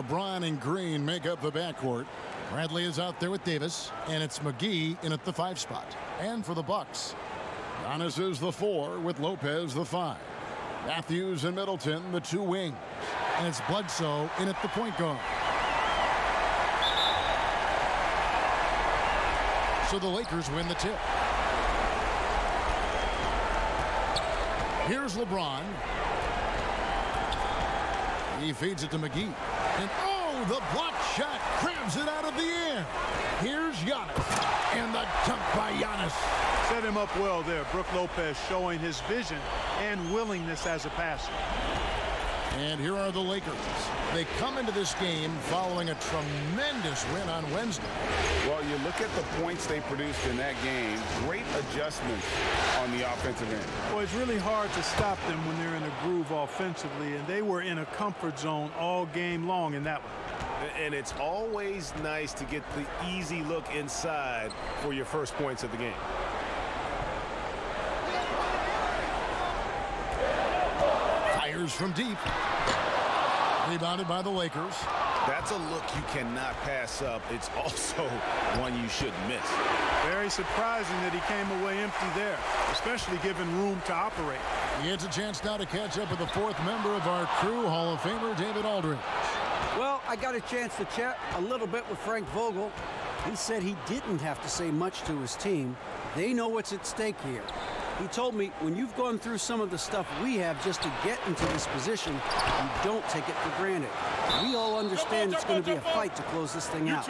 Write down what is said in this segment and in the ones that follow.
LeBron and Green make up the backcourt. Bradley is out there with Davis, and it's McGee in at the 5 spot. And for the Bucks, Giannis is the 4 with Lopez the 5. Matthews and Middleton the 2 wings. And it's Bledsoe in at the point guard. So the Lakers win the tip. Here's LeBron. He feeds it to McGee. And oh, the block shot grabs it out of the air. Here's Giannis. And the dunk by Giannis. Set him up well there. Brook Lopez showing his vision and willingness as a passer. And here are the Lakers. They come into this game following a tremendous win on Wednesday. Well, you look at the points they produced in that game. Great adjustments on the offensive end. Well, it's really hard to stop them when they're in a groove offensively, and they were in a comfort zone all game long in that one. And it's always nice to get the easy look inside for your first points of the game. Fires from deep. Rebounded by the Lakers. That's a look you cannot pass up. It's also one you shouldn't miss. Very surprising that he came away empty there, especially given room to operate. He gets a chance now to catch up with the 4th member of our crew, Hall of Famer David Aldridge. Well, I got a chance to chat a little bit with Frank Vogel. He said he didn't have to say much to his team. They know what's at stake here. He told me when you've gone through some of the stuff we have just to get into this position, you don't take it for granted. We all understand it's going to be a fight to close this thing out.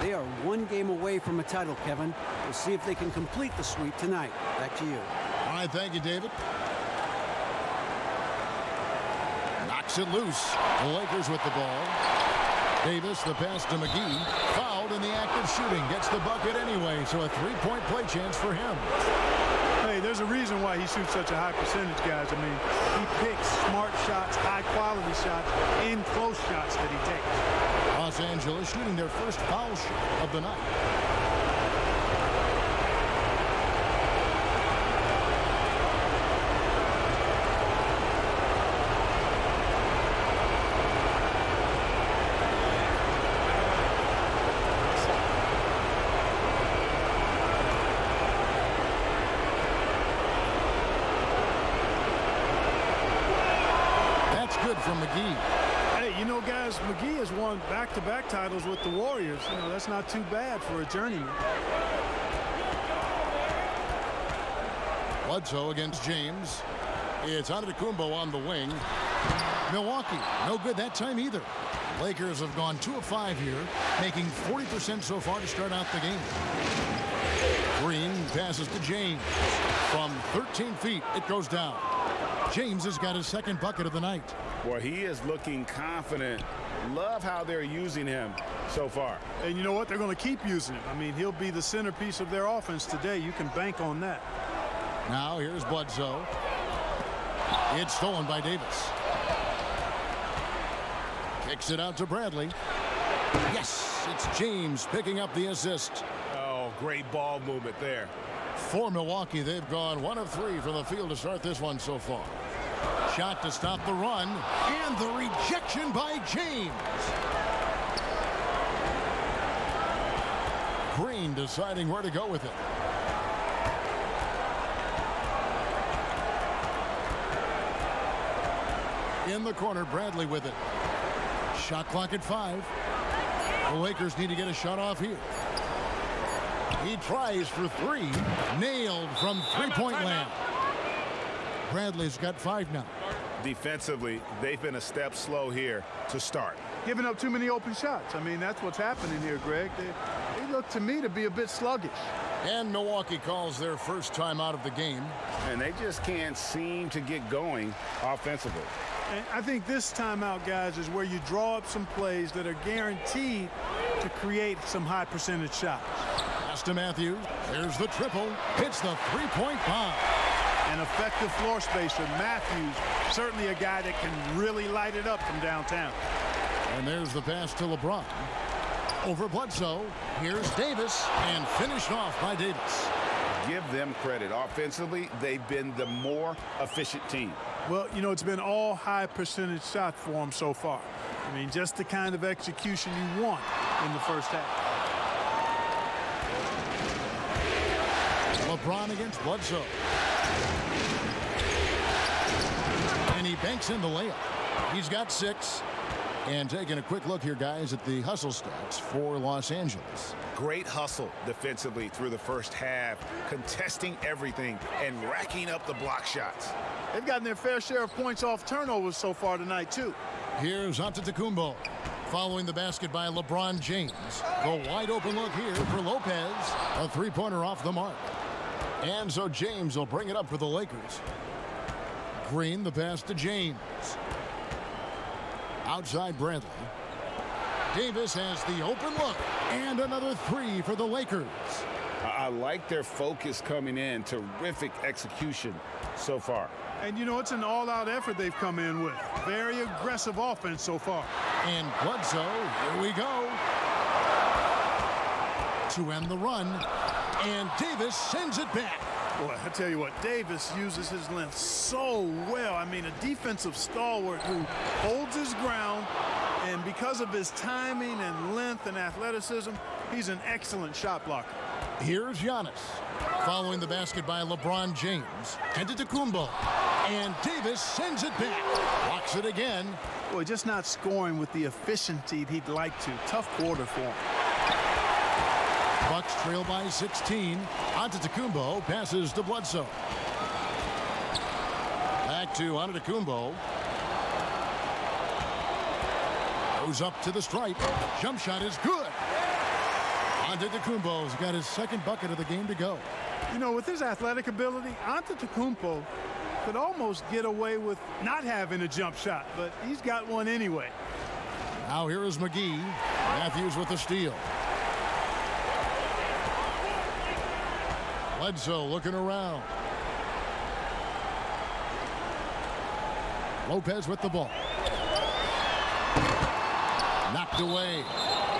They are 1 game away from a title, Kevin. We'll see if they can complete the sweep tonight. Back to you. All right, thank you, David. Knocks it loose. The Lakers with the ball. Davis, the pass to McGee. Fouled in the act of shooting. Gets the bucket anyway, so a 3-point play chance for him. Hey, there's a reason why he shoots such a high percentage, guys. I mean, he picks smart shots, high-quality shots, and close shots that he takes. Los Angeles shooting their first foul shot of the night. Good from McGee. Hey, you know, guys, McGee has won back-to-back titles with the Warriors. You know, that's not too bad for a journeyman. Bledsoe against James. It's Antetokounmpo on the wing. Milwaukee, no good that time either. Lakers have gone 2 of 5 here, making 40% so far to start out the game. Green passes to James. From 13 feet, it goes down. James has got his 2nd bucket of the night. Well, he is looking confident. Love how they're using him so far. And you know what? They're going to keep using him. I mean, he'll be the centerpiece of their offense today. You can bank on that. Now here's Bledsoe. It's stolen by Davis. Kicks it out to Bradley. Yes, it's James picking up the assist. Oh, great ball movement there. For Milwaukee, they've gone 1 of 3 from the field to start this one so far. Shot to stop the run, and the rejection by James. Green deciding where to go with it. In the corner, Bradley with it. Shot clock at 5. The Lakers need to get a shot off here. He tries for 3. Nailed from 3-point land. Bradley's got 5 now. Defensively, they've been a step slow here to start. Giving up too many open shots. I mean, that's what's happening here, Greg. They look to me to be a bit sluggish. And Milwaukee calls their first time out of the game. And they just can't seem to get going offensively. And I think this timeout, guys, is where you draw up some plays that are guaranteed to create some high percentage shots. Pass to Matthews. There's the triple. Hits the 3-point bomb. An effective floor spacer. Matthews, certainly a guy that can really light it up from downtown. And there's the pass to LeBron. Over Bledsoe. Here's Davis, and finished off by Davis. give them credit. Offensively, they've been the more efficient team. Well, you know, it's been all high percentage shots for them so far. I mean, just the kind of execution you want in the first half. LeBron against Bledsoe. And he banks in the layup. He's got 6. And taking a quick look here, guys, at the hustle stats for Los Angeles. Great hustle defensively through the first half, contesting everything and racking up the block shots. They've gotten their fair share of points off turnovers so far tonight, too. Here's Antetokounmpo. Following the basket by LeBron James. The wide open look here for Lopez. A three-pointer off the mark. And so James will bring it up for the Lakers. Green, the pass to James. Outside Bradley. Davis has the open look. And another 3 for the Lakers. I like their focus coming in. Terrific execution so far. And, you know, it's an all-out effort they've come in with. Very aggressive offense so far. And Bledsoe, here we go. To end the run. And Davis sends it back. Boy, I tell you what, Davis uses his length so well. I mean, a defensive stalwart who holds his ground, and because of his timing and length and athleticism, he's an excellent shot blocker. Here's Giannis. Following the basket by LeBron James. Antetokounmpo. And Davis sends it back. Blocks it again. Boy, just not scoring with the efficiency he'd like to. Tough quarter for him. Bucks trail by 16. Antetokounmpo passes to Bledsoe. Back to Antetokounmpo. Goes up to the stripe. Jump shot is good. Antetokounmpo's got his second bucket of the game to go. You know, with his athletic ability, Antetokounmpo could almost get away with not having a jump shot, but he's got one anyway. Now here is McGee. Matthews with the steal. Bledsoe looking around. Lopez with the ball. Knocked away.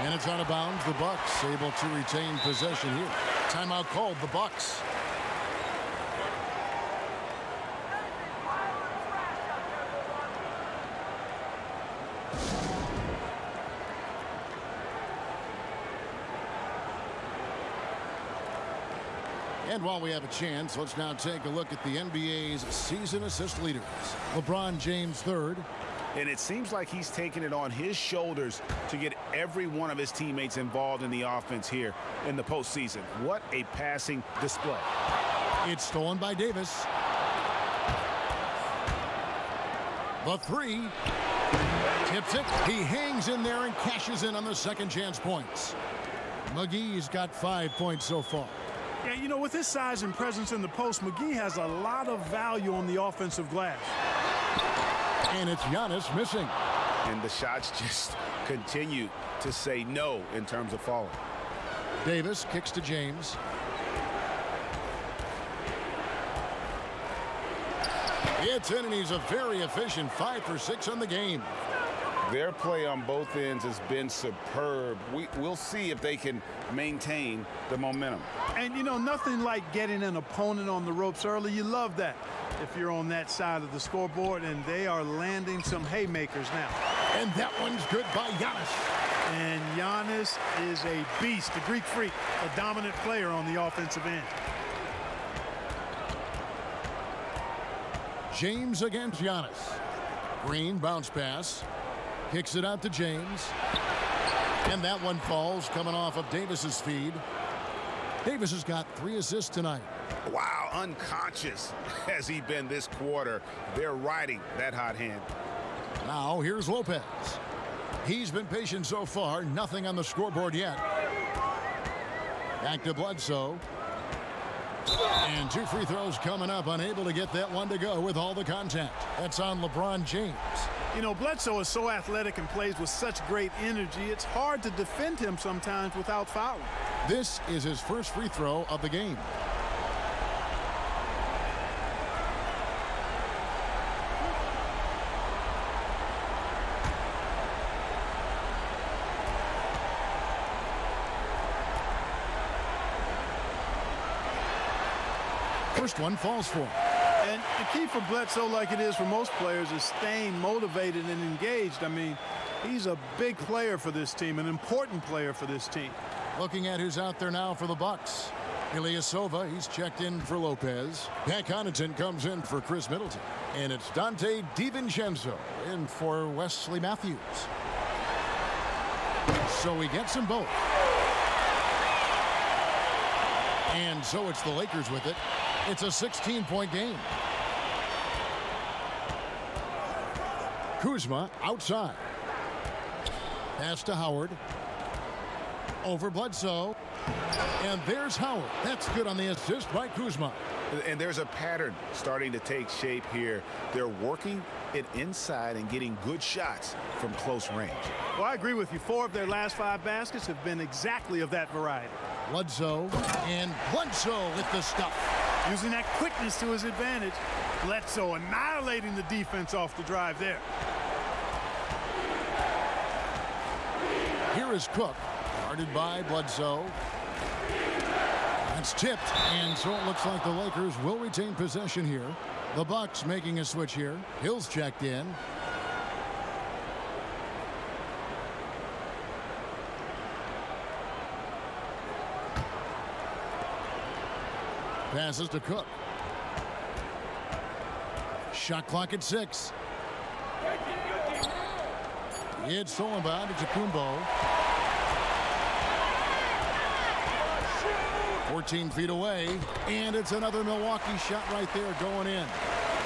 And it's out of bounds. The Bucks able to retain possession here. Timeout called the Bucks. And while we have a chance, let's now take a look at the NBA's season assist leaders. LeBron James third. And it seems like he's taking it on his shoulders to get every one of his teammates involved in the offense here in the postseason. What a passing display. It's stolen by Davis. The 3. Tips it. He hangs in there and cashes in on the second chance points. McGee's got 5 points so far. Yeah, you know, with his size and presence in the post, McGee has a lot of value on the offensive glass. And it's Giannis missing. And the shots just continue to say no in terms of falling. Davis kicks to James. It's in, and he's a very efficient 5 for 6 on the game. Their play on both ends has been superb. We'll see if they can maintain the momentum. And, you know, nothing like getting an opponent on the ropes early. You love that if you're on that side of the scoreboard, and they are landing some haymakers now. And that one's good by Giannis. And Giannis is a beast, a Greek freak, a dominant player on the offensive end. James against Giannis. Green bounce pass. Kicks it out to James. And that one falls, coming off of Davis's feed. Davis has got 3 assists tonight. Wow, unconscious has he been this quarter. They're riding that hot hand. Now here's Lopez. He's been patient so far. Nothing on the scoreboard yet. Back to Bledsoe. And 2 free throws coming up. Unable to get that one to go with all the contact. That's on LeBron James. You know, Bledsoe is so athletic and plays with such great energy, it's hard to defend him sometimes without fouling. This is his first free throw of the game. First one falls for him. And the key for Bledsoe, like it is for most players, is staying motivated and engaged. I mean, he's a big player for this team, an important player for this team. Looking at who's out there now for the Bucks. Ilyasova, he's checked in for Lopez. Pat Connaughton comes in for Chris Middleton. And it's Dante DiVincenzo in for Wesley Matthews. So he gets them both. And so it's the Lakers with it. It's a 16-point game. Kuzma outside. Pass to Howard. Over Bledsoe. And there's Howard. That's good on the assist by Kuzma. And there's a pattern starting to take shape here. They're working it inside and getting good shots from close range. Well, I agree with you. 4 of their last 5 baskets have been exactly of that variety. Bledsoe, and Bledsoe with the stuff. Using that quickness to his advantage. Bledsoe annihilating the defense off the drive there. Here is Cook, guarded by Bledsoe. It's tipped, and so it looks like the Lakers will retain possession here. The Bucks making a switch here. Hill's checked in. Passes to Cook. Shot clock at 6. It's stolen by Kumbo. 14 feet away, and it's another Milwaukee shot right there going in.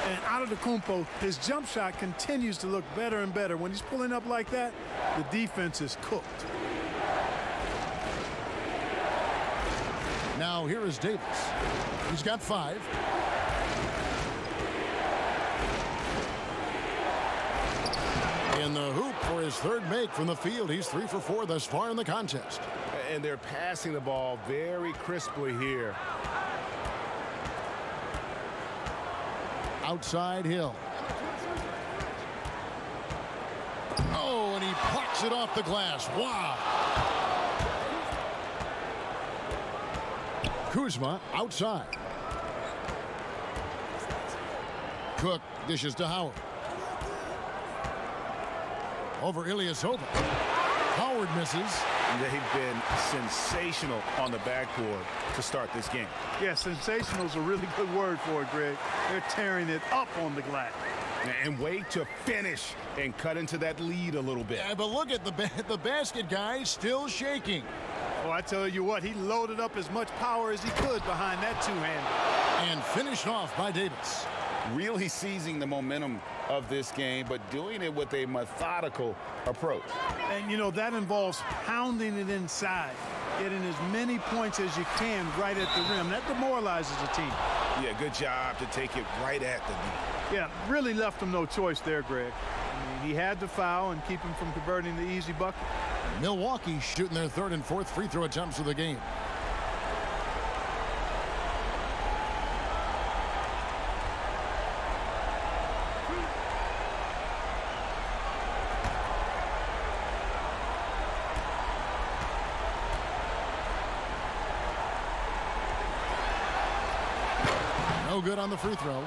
And Antetokounmpo, his jump shot continues to look better and better. When he's pulling up like that, the defense is cooked. Now here is Davis. He's got 5. In the hoop for his 3rd make from the field. He's 3 for 4 thus far in the contest. And they're passing the ball very crisply here. Outside Hill. Oh, and he plucks it off the glass. Wow. Kuzma outside. Cook dishes to Howard. Over Ilyasova. Howard misses. They've been sensational on the backboard to start this game. Yeah, sensational is a really good word for it, Greg. They're tearing it up on the glass. And wait to finish and cut into that lead a little bit. Yeah, but look at the basket guy still shaking. Oh, I tell you what, he loaded up as much power as he could behind that two-hander. And finished off by Davis. Really seizing the momentum of this game, but doing it with a methodical approach. And, you know, that involves pounding it inside, getting as many points as you can right at the rim. That demoralizes a team. Yeah, good job to take it right at the knee. Yeah, really left him no choice there, Greg. I mean, he had to foul and keep him from converting the easy bucket. Milwaukee shooting their 3rd and 4th free throw attempts of the game. No good on the free throw.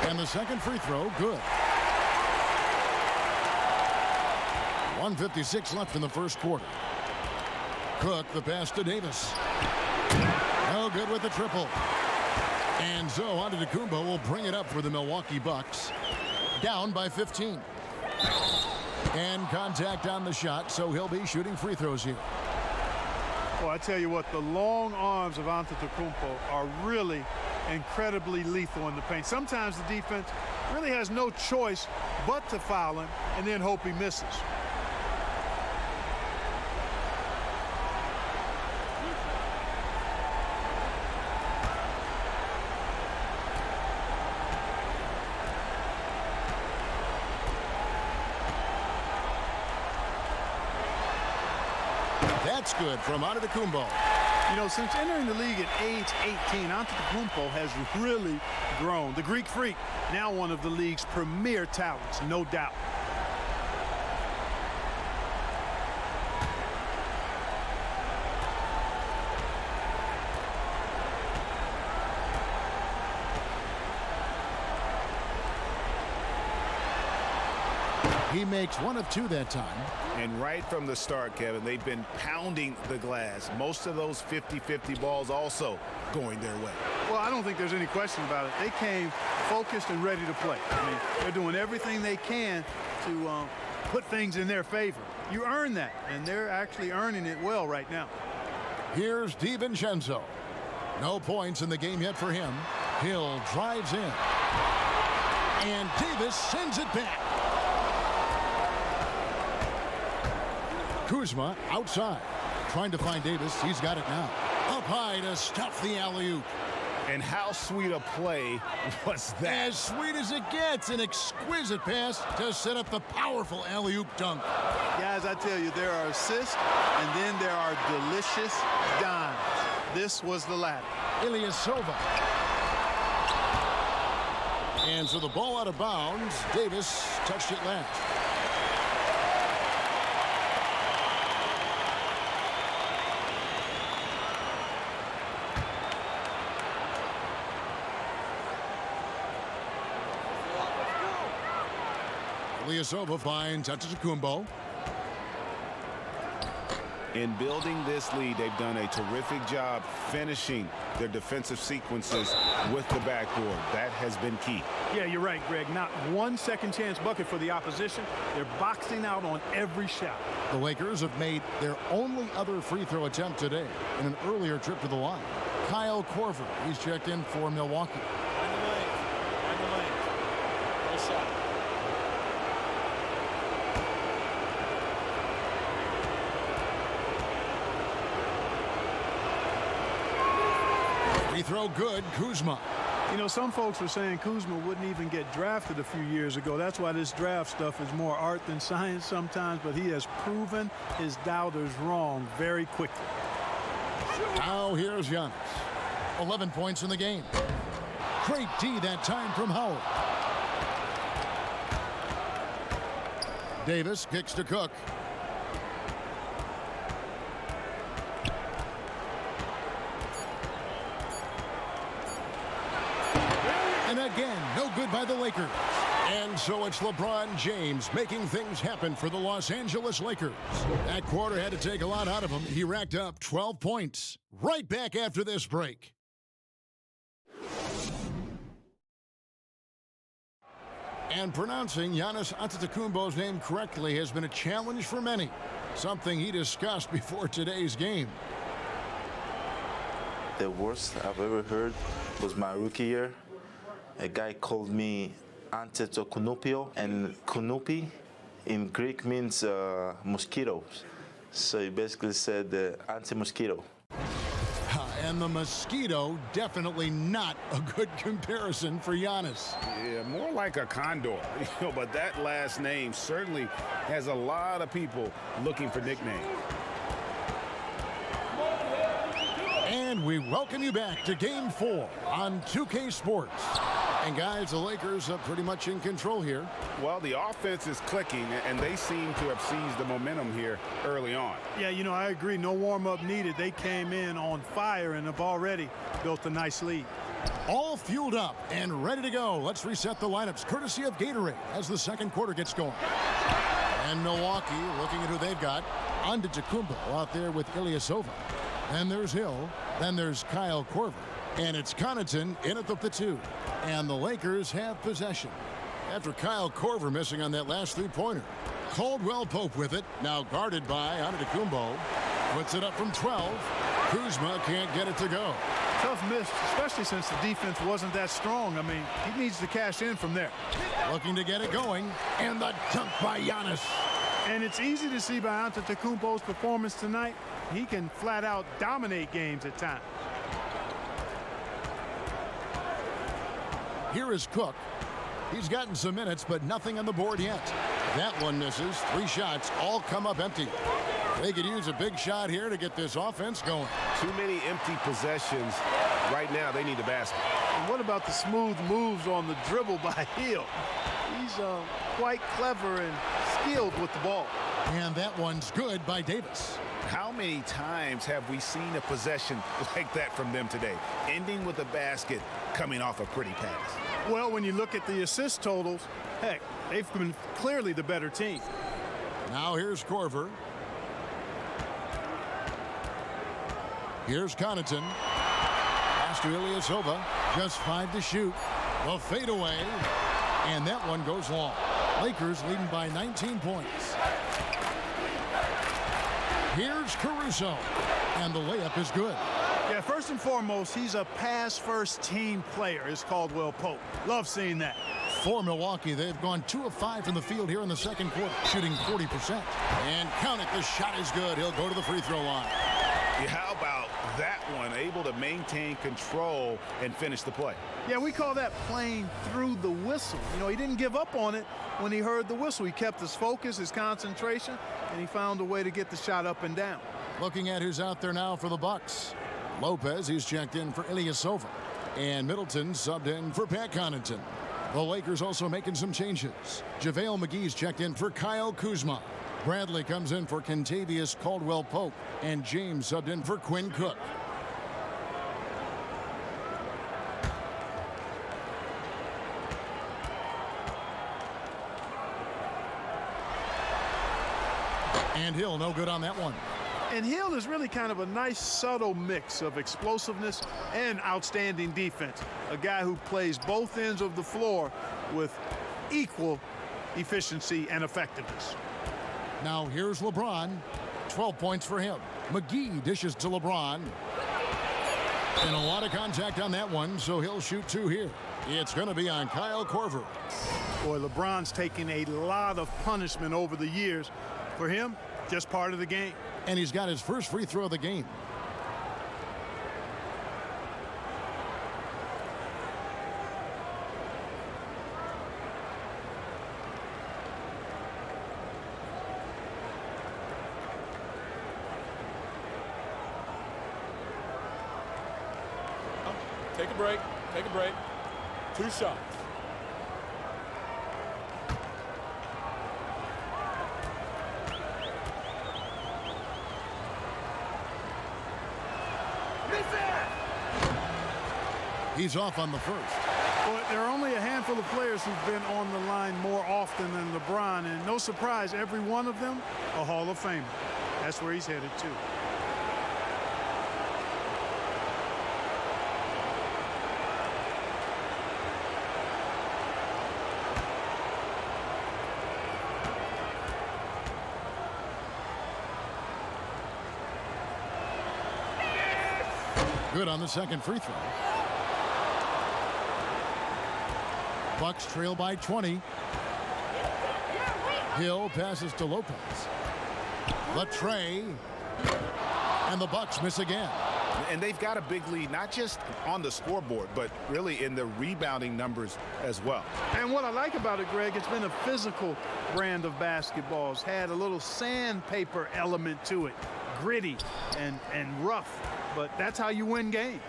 And the second free throw, good. 1:56 left in the first quarter. Cook, the pass to Davis. No good with the triple. And so Antetokounmpo will bring it up for the Milwaukee Bucks. Down by 15. And contact on the shot, so he'll be shooting free throws here. Well, I tell you what, the long arms of Antetokounmpo are really incredibly lethal in the paint. Sometimes the defense really has no choice but to foul him and then hope he misses. That's good from Antetokounmpo. You know, since entering the league at age 18, Antetokounmpo has really grown. The Greek Freak, now one of the league's premier talents, no doubt. He makes one of two that time. And right from the start, Kevin, they've been pounding the glass. Most of those 50-50 balls also going their way. Well, I don't think there's any question about it. They came focused and ready to play. I mean, they're doing everything they can to put things in their favor. You earn that, and they're actually earning it well right now. Here's DiVincenzo. No points in the game yet for him. Hill drives in. And Davis sends it back. Kuzma outside, trying to find Davis. He's got it now. Up high to stuff the alley-oop. And how sweet a play was that? As sweet as it gets, an exquisite pass to set up the powerful alley-oop dunk. Guys, I tell you, there are assists, and then there are delicious dimes. This was the latter. Ilyasova. And so the ball out of bounds. Davis touched it last. Ilyasova finds Antetokounmpo. In building this lead, they've done a terrific job finishing their defensive sequences with the backboard. That has been key. Yeah, you're right, Greg. Not one second chance bucket for the opposition. They're boxing out on every shot. The Lakers have made their only other free throw attempt today in an earlier trip to the line. Kyle Korver, he's checked in for Milwaukee. Free throw good, Kuzma. You know, some folks were saying Kuzma wouldn't even get drafted a few years ago. That's why this draft stuff is more art than science sometimes, but he has proven his doubters wrong very quickly. Now here's Giannis. 11 points in the game. Great D that time from Howard. Davis kicks to Cook. And again, no good by the Lakers. And so it's LeBron James making things happen for the Los Angeles Lakers. That quarter had to take a lot out of him. He racked up 12 points. Right back after this break. And pronouncing Giannis Antetokounmpo's name correctly has been a challenge for many. Something he discussed before today's game. The worst I've ever heard was my rookie year. A guy called me Antetokounmpo, and Kunupi in Greek means mosquitoes. So he basically said anti-mosquito. And the mosquito, definitely not a good comparison for Giannis. Yeah, more like a condor. But that last name certainly has a lot of people looking for nicknames. And we welcome you back to Game 4 on 2K Sports. And guys, the Lakers are pretty much in control here. Well, the offense is clicking, and they seem to have seized the momentum here early on. Yeah, you know, I agree. No warm-up needed. They came in on fire and have already built a nice lead. All fueled up and ready to go. Let's reset the lineups, courtesy of Gatorade, as the second quarter gets going. And Milwaukee, looking at who they've got, Antetokounmpo out there with Ilyasova. Then there's Hill. Then there's Kyle Korver. And it's Connaughton in at the platoon. And the Lakers have possession. After Kyle Korver missing on that last three-pointer. Caldwell Pope with it, now guarded by Antetokounmpo. Puts it up from 12. Kuzma can't get it to go. Tough miss, especially since the defense wasn't that strong. I mean, he needs to cash in from there. Looking to get it going. And the dunk by Giannis. And it's easy to see by Antetokounmpo's performance tonight. He can flat out dominate games at times. Here is Cook. He's gotten some minutes, but nothing on the board yet. That one misses. 3 shots all come up empty. They could use a big shot here to get this offense going. Too many empty possessions. Right now, they need a basket. And what about the smooth moves on the dribble by Hill? He's quite clever and skilled with the ball. And that one's good by Davis. How many times have we seen a possession like that from them today, ending with a basket coming off a pretty pass? Well, when you look at the assist totals, heck, they've been clearly the better team. Now here's Corver. Here's Connaughton. Pass to Ilyasova. Just 5 to shoot. The fadeaway. And that one goes long. Lakers leading by 19 points. Here's Caruso. And the layup is good. Yeah, first and foremost, he's a pass-first team player, is Caldwell Pope. Love seeing that. For Milwaukee, they've gone 2 of 5 from the field here in the second quarter, shooting 40%. And count it, the shot is good. He'll go to the free throw line. Yeah, how about that one? Able to maintain control and finish the play. Yeah, we call that playing through the whistle. You know, he didn't give up on it when he heard the whistle. He kept his focus, his concentration, and he found a way to get the shot up and down. Looking at who's out there now for the Bucks. Lopez, he's checked in for Ilyasova. And Middleton subbed in for Pat Connaughton. The Lakers also making some changes. JaVale McGee's checked in for Kyle Kuzma. Bradley comes in for Kentavious Caldwell-Pope. And James subbed in for Quinn Cook. And Hill no good on that one. And Hill is really kind of a nice subtle mix of explosiveness and outstanding defense. A guy who plays both ends of the floor with equal efficiency and effectiveness. Now here's LeBron. 12 points for him. McGee dishes to LeBron. And a lot of contact on that one, so he'll shoot 2 here. It's going to be on Kyle Korver. Boy, LeBron's taken a lot of punishment over the years. For him, just part of the game. And he's got his first free throw of the game. Take a break. Take a break. 2 shots. He's off on the first. But there are only a handful of players who've been on the line more often than LeBron, and no surprise, every one of them a Hall of Famer. That's where he's headed to. Good on the second free throw. Bucks trail by 20. Hill passes to Lopez. Latre. And the Bucks miss again. And they've got a big lead, not just on the scoreboard, but really in the rebounding numbers as well. And what I like about it, Greg, it's been a physical brand of basketball. It's had a little sandpaper element to it. Gritty and rough. But that's how you win games.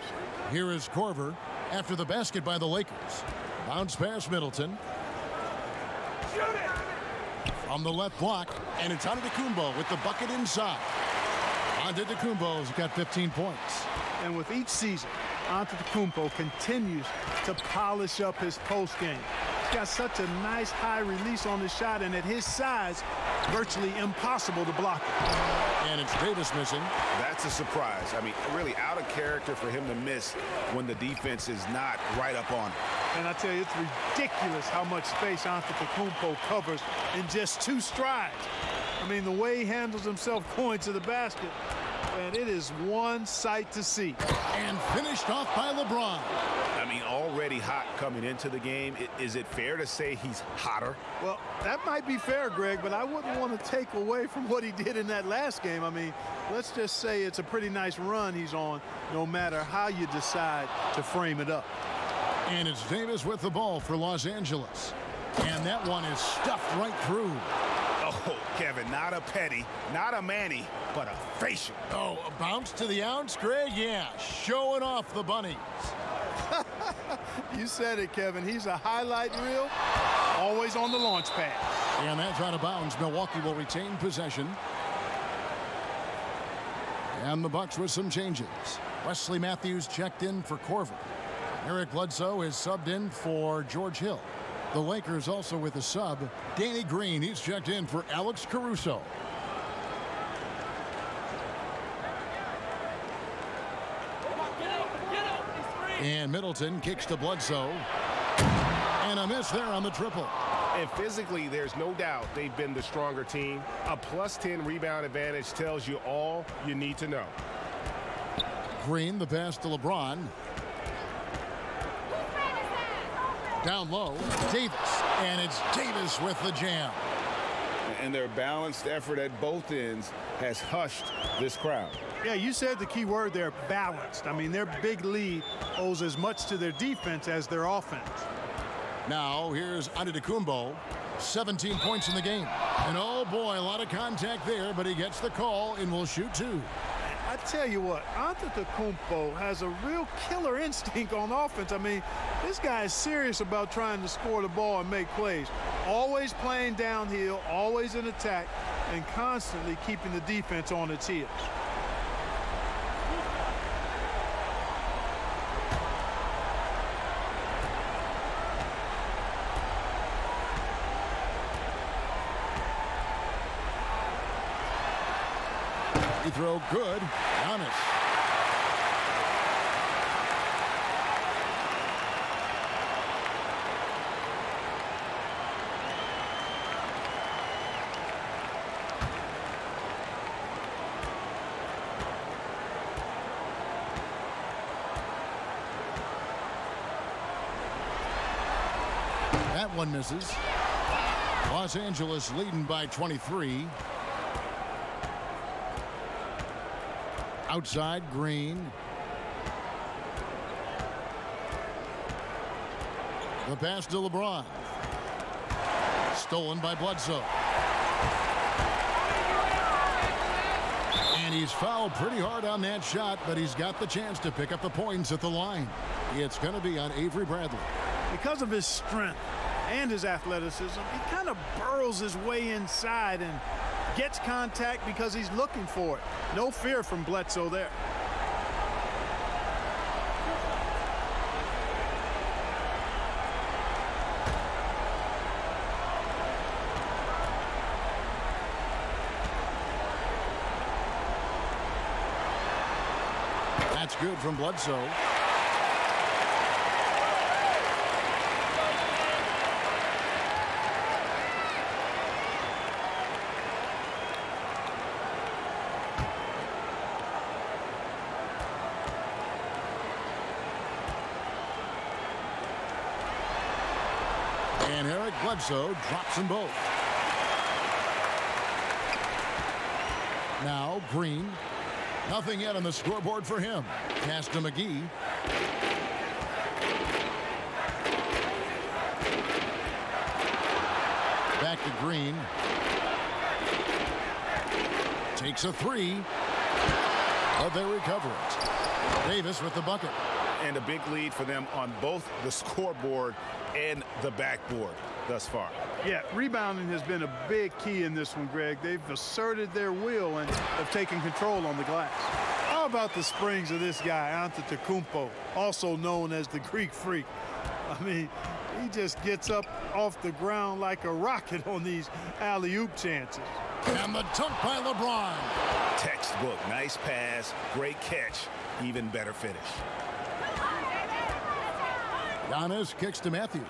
Here is Korver after the basket by the Lakers. Bounce pass Middleton. From the left block, and it's Antetokounmpo with the bucket inside. Antetokounmpo's got 15 points. And with each season, Antetokounmpo continues to polish up his post game. He's got such a nice high release on his shot, and at his size, virtually impossible to block it. And it's Davis missing. That's a surprise. I mean, really out of character for him to miss when the defense is not right up on him. And I tell you, it's ridiculous how much space Antetokounmpo covers in just 2 strides. I mean, the way he handles himself going to the basket, and it is one sight to see. And finished off by LeBron. I mean, already hot coming into the game. Is it fair to say he's hotter? Well, that might be fair, Greg, but I wouldn't want to take away from what he did in that last game. I mean, let's just say it's a pretty nice run he's on, no matter how you decide to frame it up. And it's Davis with the ball for Los Angeles. And that one is stuffed right through. Oh, Kevin, not a petty, not a Manny, but a facial. Oh, a bounce to the ounce, Greg? Yeah, showing off the bunnies. You said it, Kevin. He's a highlight reel, always on the launch pad. And that's out of bounds. Milwaukee will retain possession. And the Bucks with some changes. Wesley Matthews checked in for Corver. Eric Bledsoe is subbed in for George Hill. The Lakers also with a sub. Danny Green, he's checked in for Alex Caruso. And Middleton kicks to Bledsoe. And a miss there on the triple. And physically, there's no doubt they've been the stronger team. A +10 rebound advantage tells you all you need to know. Green, the pass to LeBron. Down low, Davis. And it's Davis with the jam. And their balanced effort at both ends has hushed this crowd. Yeah, you said the key word there, balanced. I mean, their big lead owes as much to their defense as their offense. Now, here's Antetokounmpo, 17 points in the game. And oh boy, a lot of contact there, but he gets the call and will shoot two. I tell you what, Antetokounmpo has a real killer instinct on offense. I mean, this guy is serious about trying to score the ball and make plays. Always playing downhill, always in attack, and constantly keeping the defense on its heels. He throw good. Giannis. That one misses. Los Angeles leading by 23. Outside, Green. The pass to LeBron. Stolen by Bledsoe. And he's fouled pretty hard on that shot, but he's got the chance to pick up the points at the line. It's going to be on Avery Bradley. Because of his strength and his athleticism, he kind of burrows his way inside and gets contact because he's looking for it. No fear from Bledsoe there. That's good from Bledsoe. And Eric Bledsoe drops them both. Now Green. Nothing yet on the scoreboard for him. Pass to McGee. Back to Green. Takes a three. But they recover it. Davis with the bucket. And a big lead for them on both the scoreboard and the backboard thus far. Yeah, rebounding has been a big key in this one, Greg. They've asserted their will and have taken control on the glass. How about the springs of this guy, Antetokounmpo, also known as the Greek Freak? I mean, he just gets up off the ground like a rocket on these alley-oop chances. And the dunk by LeBron. Textbook, nice pass, great catch, even better finish. Giannis kicks to Matthews.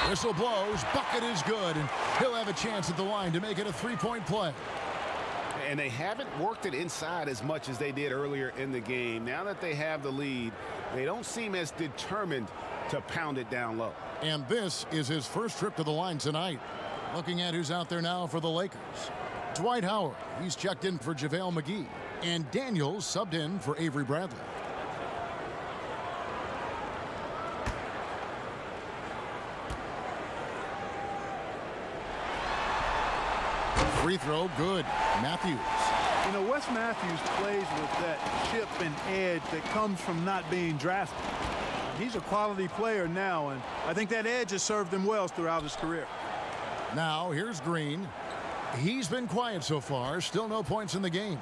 Whistle blows, bucket is good, and he'll have a chance at the line to make it a three-point play. And they haven't worked it inside as much as they did earlier in the game. Now that they have the lead, they don't seem as determined to pound it down low. And this is his first trip to the line tonight. Looking at who's out there now for the Lakers. Dwight Howard, he's checked in for JaVale McGee. And Daniels subbed in for Avery Bradley. Free throw, good. Matthews. You know, Wes Matthews plays with that chip and edge that comes from not being drafted. He's a quality player now, and I think that edge has served him well throughout his career. Now here's Green. He's been quiet so far. Still no points in the game.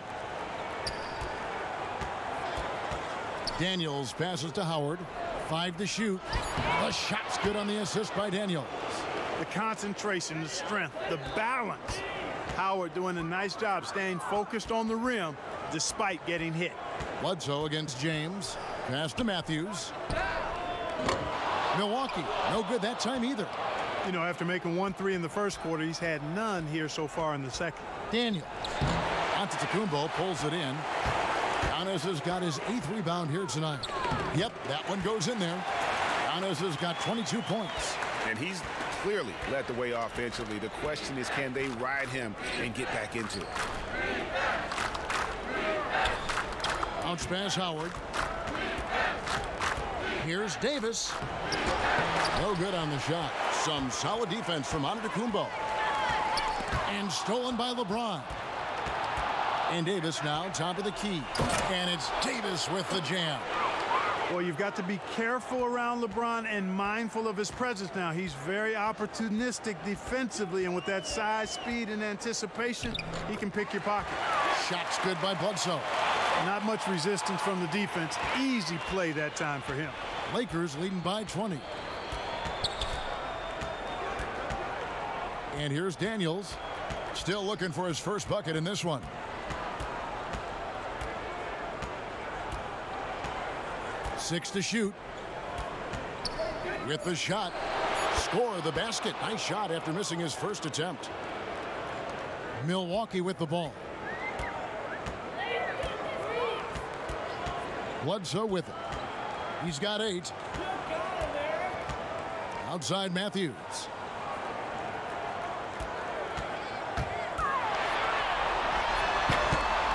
Daniels passes to Howard. 5 to shoot. The shot's good on the assist by Daniels. The concentration, the strength, the balance. Howard doing a nice job staying focused on the rim despite getting hit. Bledsoe against James. Pass to Matthews. Milwaukee, no good that time either. You know, after making 1 3 in the first quarter, he's had none here so far in the second. Daniels. Antetokounmpo pulls it in. Giannis has got his 8th rebound here tonight. Yep, that one goes in there. Giannis has got 22 points. And he's clearly led the way offensively. The question is, can they ride him and get back into it? Bounce pass Howard. Here's Davis. No good on the shot. Some solid defense from Antetokounmpo. And stolen by LeBron. And Davis now top of the key. And it's Davis with the jam. Well, you've got to be careful around LeBron and mindful of his presence now. He's very opportunistic defensively, and with that size, speed, and anticipation, he can pick your pocket. Shot's good by Bledsoe. Not much resistance from the defense. Easy play that time for him. Lakers leading by 20. And here's Daniels. Still looking for his first bucket in this one. Six to shoot. With the shot. Score the basket. Nice shot after missing his first attempt. Milwaukee with the ball. Bledsoe with it. He's got 8. Outside Matthews.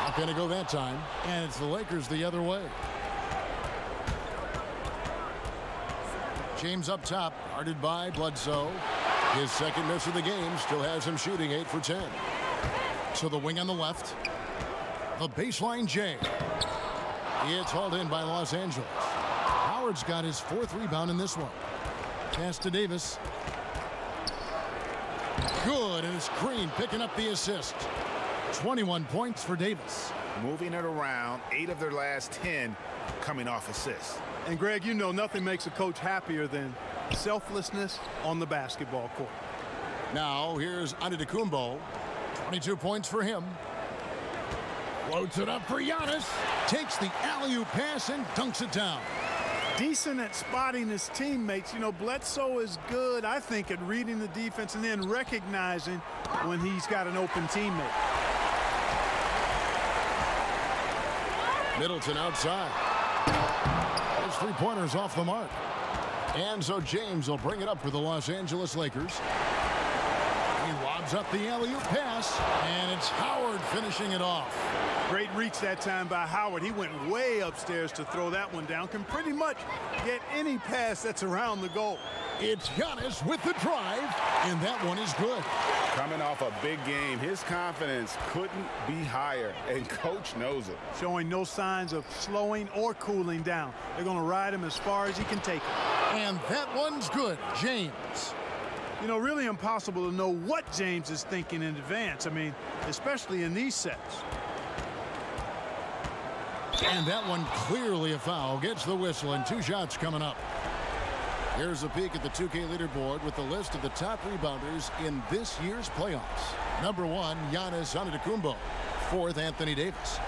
Not going to go that time. And it's the Lakers the other way. James up top, guarded by Bledsoe. His second miss of the game still has him shooting 8 for 10. So the wing on the left. The baseline J. It's hauled in by Los Angeles. Howard's got his 4th rebound in this one. Pass to Davis. Good, and it's Green picking up the assist. 21 points for Davis. Moving it around, 8 of their last 10 coming off assists. And Greg, you know nothing makes a coach happier than selflessness on the basketball court. Now here's Antetokounmpo. 22 points for him. Floats it up for Giannis. Takes the alley-oop pass and dunks it down. Decent at spotting his teammates. You know, Bledsoe is good, I think, at reading the defense and then recognizing when he's got an open teammate. Middleton outside. Those 3-pointers off the mark. And so James will bring it up for the Los Angeles Lakers. He lobs up the alley-oop pass, and it's Howard finishing it off. Great reach that time by Howard. He went way upstairs to throw that one down. Can pretty much get any pass that's around the goal. It's Giannis with the drive, and that one is good. Coming off a big game, his confidence couldn't be higher, and coach knows it. Showing no signs of slowing or cooling down. They're going to ride him as far as he can take it. And that one's good. James. You know, really impossible to know what James is thinking in advance. I mean, especially in these sets. And that one clearly a foul. Gets the whistle, and 2 shots coming up. Here's a peek at the 2K leaderboard with the list of the top rebounders in this year's playoffs. Number 1, Giannis Antetokounmpo. 4th, Anthony Davis.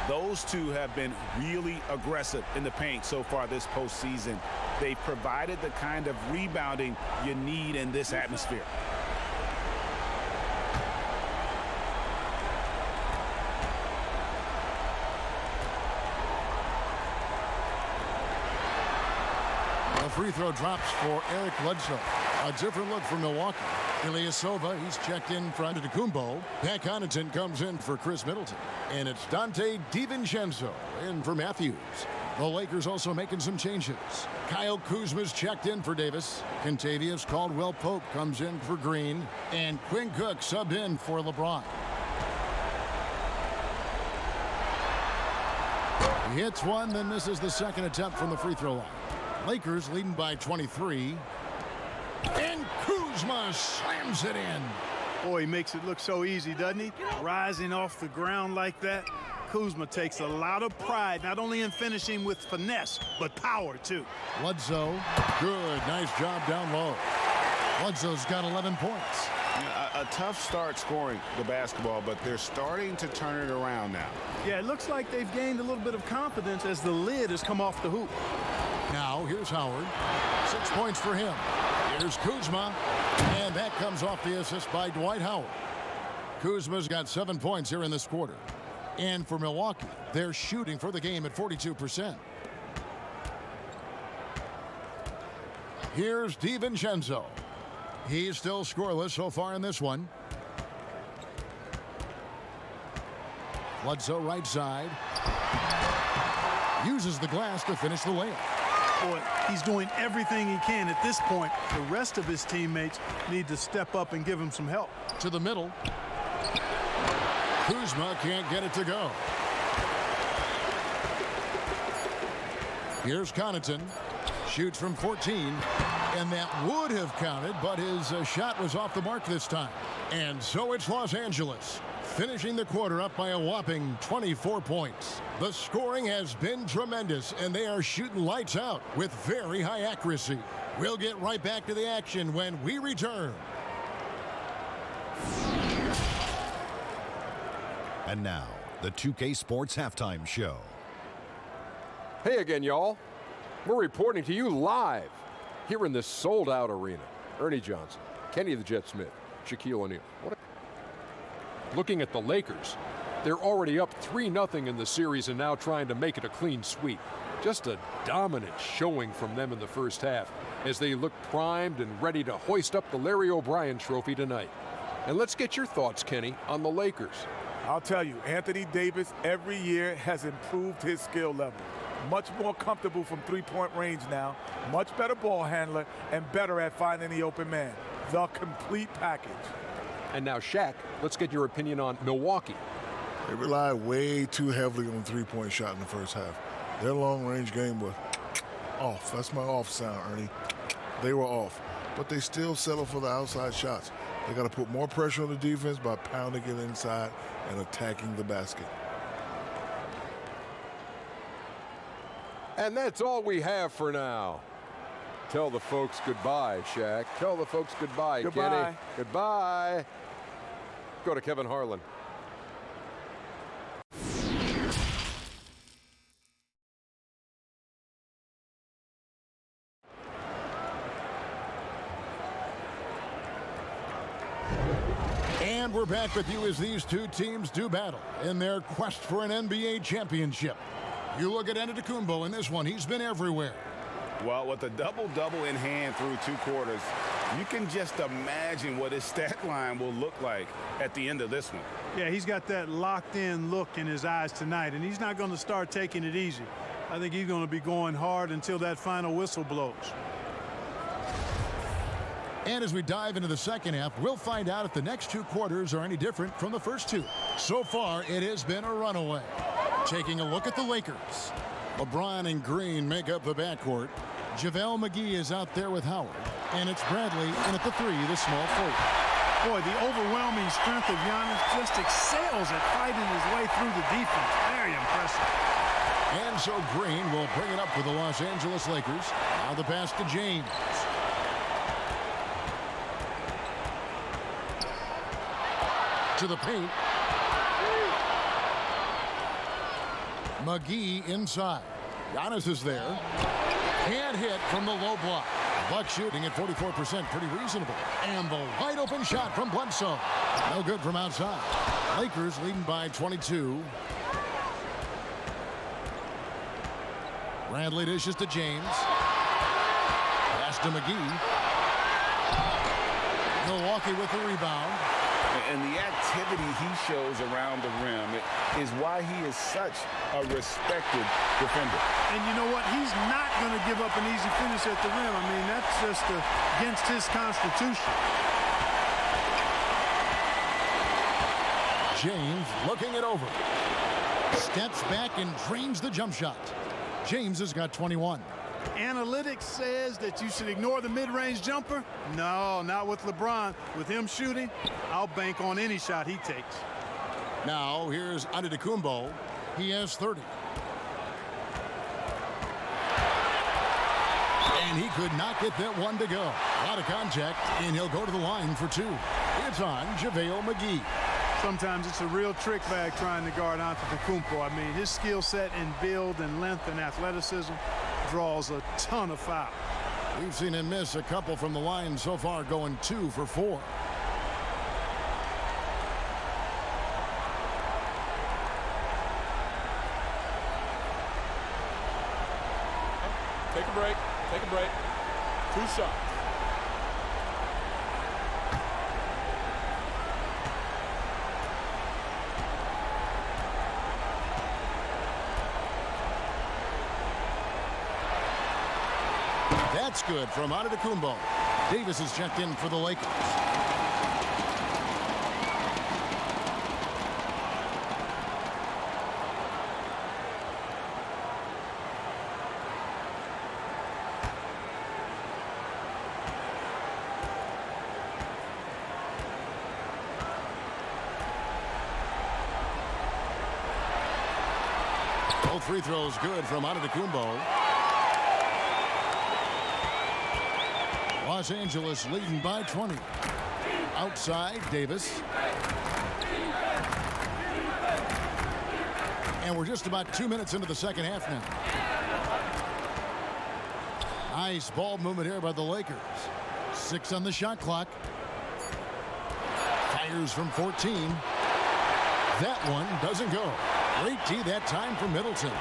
Those two have been really aggressive in the paint so far this postseason. They've provided the kind of rebounding you need in this atmosphere. The free throw drops for Eric Bledsoe. A different look for Milwaukee. Ilyasova, he's checked in for Antetokounmpo. Pat Connaughton comes in for Chris Middleton. And it's Dante DiVincenzo in for Matthews. The Lakers also making some changes. Kyle Kuzma's checked in for Davis. Kentavious Caldwell-Pope comes in for Green. And Quinn Cook subbed in for LeBron. He hits one, then misses the second attempt from the free throw line. Lakers leading by 23. And Kuzma slams it in. Boy, he makes it look so easy, doesn't he? Rising off the ground like that. Kuzma takes a lot of pride, not only in finishing with finesse, but power, too. Bledsoe, good. Nice job down low. Bledsoe's got 11 points. A tough start scoring the basketball, but they're starting to turn it around now. Yeah, it looks like they've gained a little bit of confidence as the lid has come off the hoop. Now, here's Howard. 6 points for him. Here's Kuzma. And that comes off the assist by Dwight Howard. Kuzma's got 7 points here in this quarter. And for Milwaukee, they're shooting for the game at 42%. Here's DiVincenzo. He's still scoreless so far in this one. Bledsoe right side. Uses the glass to finish the layup. Boy, he's doing everything he can at this point. The rest of his teammates need to step up and give him some help. To the middle. Kuzma can't get it to go. Here's Connaughton. Shoots from 14. And that would have counted, but his shot was off the mark this time. And so it's Los Angeles, finishing the quarter up by a whopping 24 points. The scoring has been tremendous, and they are shooting lights out with very high accuracy. We'll get right back to the action when we return. And now, the 2K Sports Halftime Show. Hey again, y'all. We're reporting to you live here in this sold-out arena. Ernie Johnson, Kenny the Jet Smith, Shaquille O'Neal. Looking at the Lakers, they're already up 3-0 in the series and now trying to make it a clean sweep. Just a dominant showing from them in the first half as they look primed and ready to hoist up the Larry O'Brien trophy tonight. And let's get your thoughts, Kenny, on the Lakers. I'll tell you, Anthony Davis every year has improved his skill level. Much more comfortable from three-point range now, much better ball handler, and better at finding the open man. The complete package. And now, Shaq, let's get your opinion on Milwaukee. They relied way too heavily on three-point shot in the first half. Their long-range game was off. That's my off sound, Ernie. They were off, but they still settle for the outside shots. They got to put more pressure on the defense by pounding it inside and attacking the basket. And that's all we have for now. Tell the folks goodbye, Shaq. Tell the folks goodbye, Goodbye. Kenny. Goodbye. Go to Kevin Harlan. And we're back with you as these two teams do battle in their quest for an NBA championship. You look at Antetokounmpo in this one. He's been everywhere. Well, with a double-double in hand through 2 quarters, you can just imagine what his stat line will look like at the end of this one. Yeah, he's got that locked-in look in his eyes tonight, and he's not going to start taking it easy. I think he's going to be going hard until that final whistle blows. And as we dive into the second half, we'll find out if the next 2 quarters are any different from the first 2. So far, it has been a runaway. Taking a look at the Lakers. LeBron and Green make up the backcourt. JaVale McGee is out there with Howard. And it's Bradley in at the 3, the small forward. Boy, the overwhelming strength of Giannis just excels at fighting his way through the defense. Very impressive. And so Green will bring it up for the Los Angeles Lakers. Now the pass to James. To the paint. McGee inside. Giannis is there. Can't hit from the low block. Buck shooting at 44%, pretty reasonable. And the wide open shot from Bledsoe. No good from outside. Lakers leading by 22. Bradley dishes to James. Pass to McGee. Milwaukee with the rebound. And the activity he shows around the rim is why he is such a respected defender. And you know what? He's not going to give up an easy finish at the rim. I mean, that's just against his constitution. James looking it over. Steps back and drains the jump shot. James has got 21. Analytics says that you should ignore the mid-range jumper. No, not with LeBron. With him shooting, I'll bank on any shot he takes. Now here's Antetokounmpo. He has 30. And he could not get that one to go. A lot of contact, and he'll go to the line for two. It's on JaVale McGee. Sometimes it's a real trick bag trying to guard Antetokounmpo. I mean, his skill set in build and length and athleticism draws a ton of fouls. We've seen him miss a couple from the line so far, going 2 for 4. Take a break. Take a break. 2 shots. That's good from Antetokounmpo. Davis is checked in for the Lakers. Both free throws good from Antetokounmpo. Los Angeles leading by 20. Outside, Davis. And we're just about 2 minutes into the second half now. Nice ball movement here by the Lakers. 6 on the shot clock. Fires from 14. That one doesn't go. Great D that time for Middleton.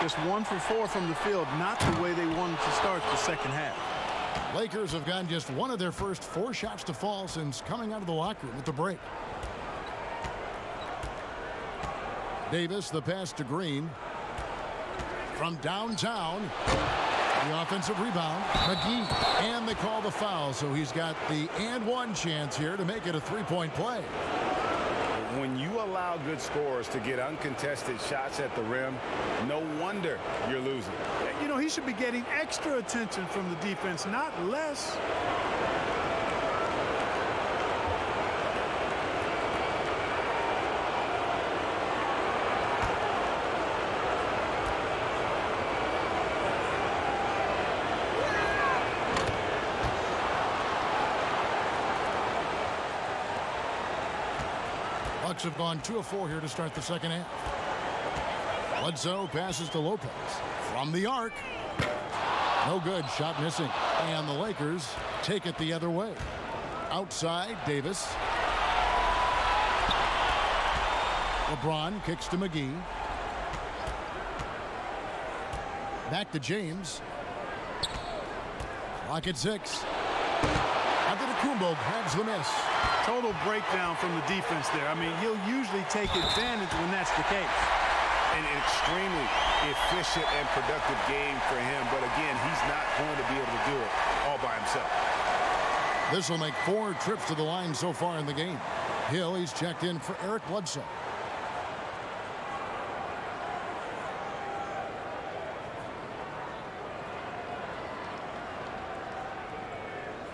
Just 1 for 4 from the field, not the way they wanted to start the second half. Lakers have gotten just one of their first 4 shots to fall since coming out of the locker room with the break. Davis, the pass to Green. From downtown, the offensive rebound. McGee, and they call the foul, so he's got the and one chance here to make it a 3-point play. When you allow good scorers to get uncontested shots at the rim, no wonder you're losing. You know, he should be getting extra attention from the defense, not less. Bucks have gone 2 of 4 here to start the second half. Bledsoe passes to Lopez from the arc. No good, shot missing. And the Lakers take it the other way. Outside, Davis. LeBron kicks to McGee. Back to James. Clock at 6. Antetokounmpo grabs the miss. Total breakdown from the defense there. I mean, he'll usually take advantage when that's the case. An extremely efficient and productive game for him, but again, he's not going to be able to do it all by himself. This will make 4 trips to the line so far in the game. Hill, he's checked in for Eric Bledsoe.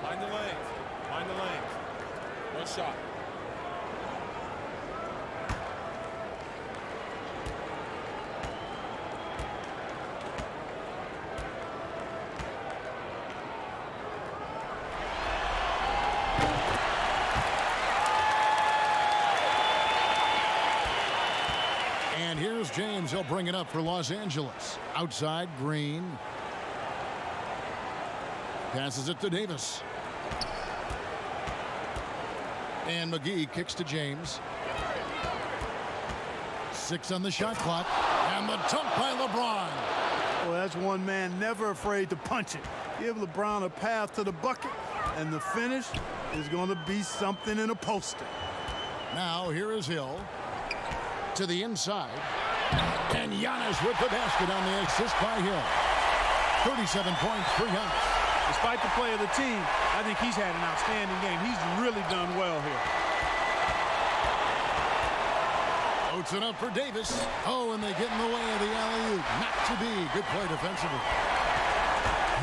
Mind the lanes. Mind the lanes. One shot. And here's James. He'll bring it up for Los Angeles. Outside, Green. Passes it to Davis. And McGee kicks to James. 6 on the shot clock. And the dunk by LeBron. Well, that's one man never afraid to punch it. Give LeBron a path to the bucket, and the finish is going to be something in a poster. Now here is Hill to the inside. And Giannis with the basket on the assist by Hill. 37 points for Giannis. Despite the play of the team, I think he's had an outstanding game. He's really done well here. Oats it up for Davis. Oh, and they get in the way of the alley-oop. Not to be. Good play defensively.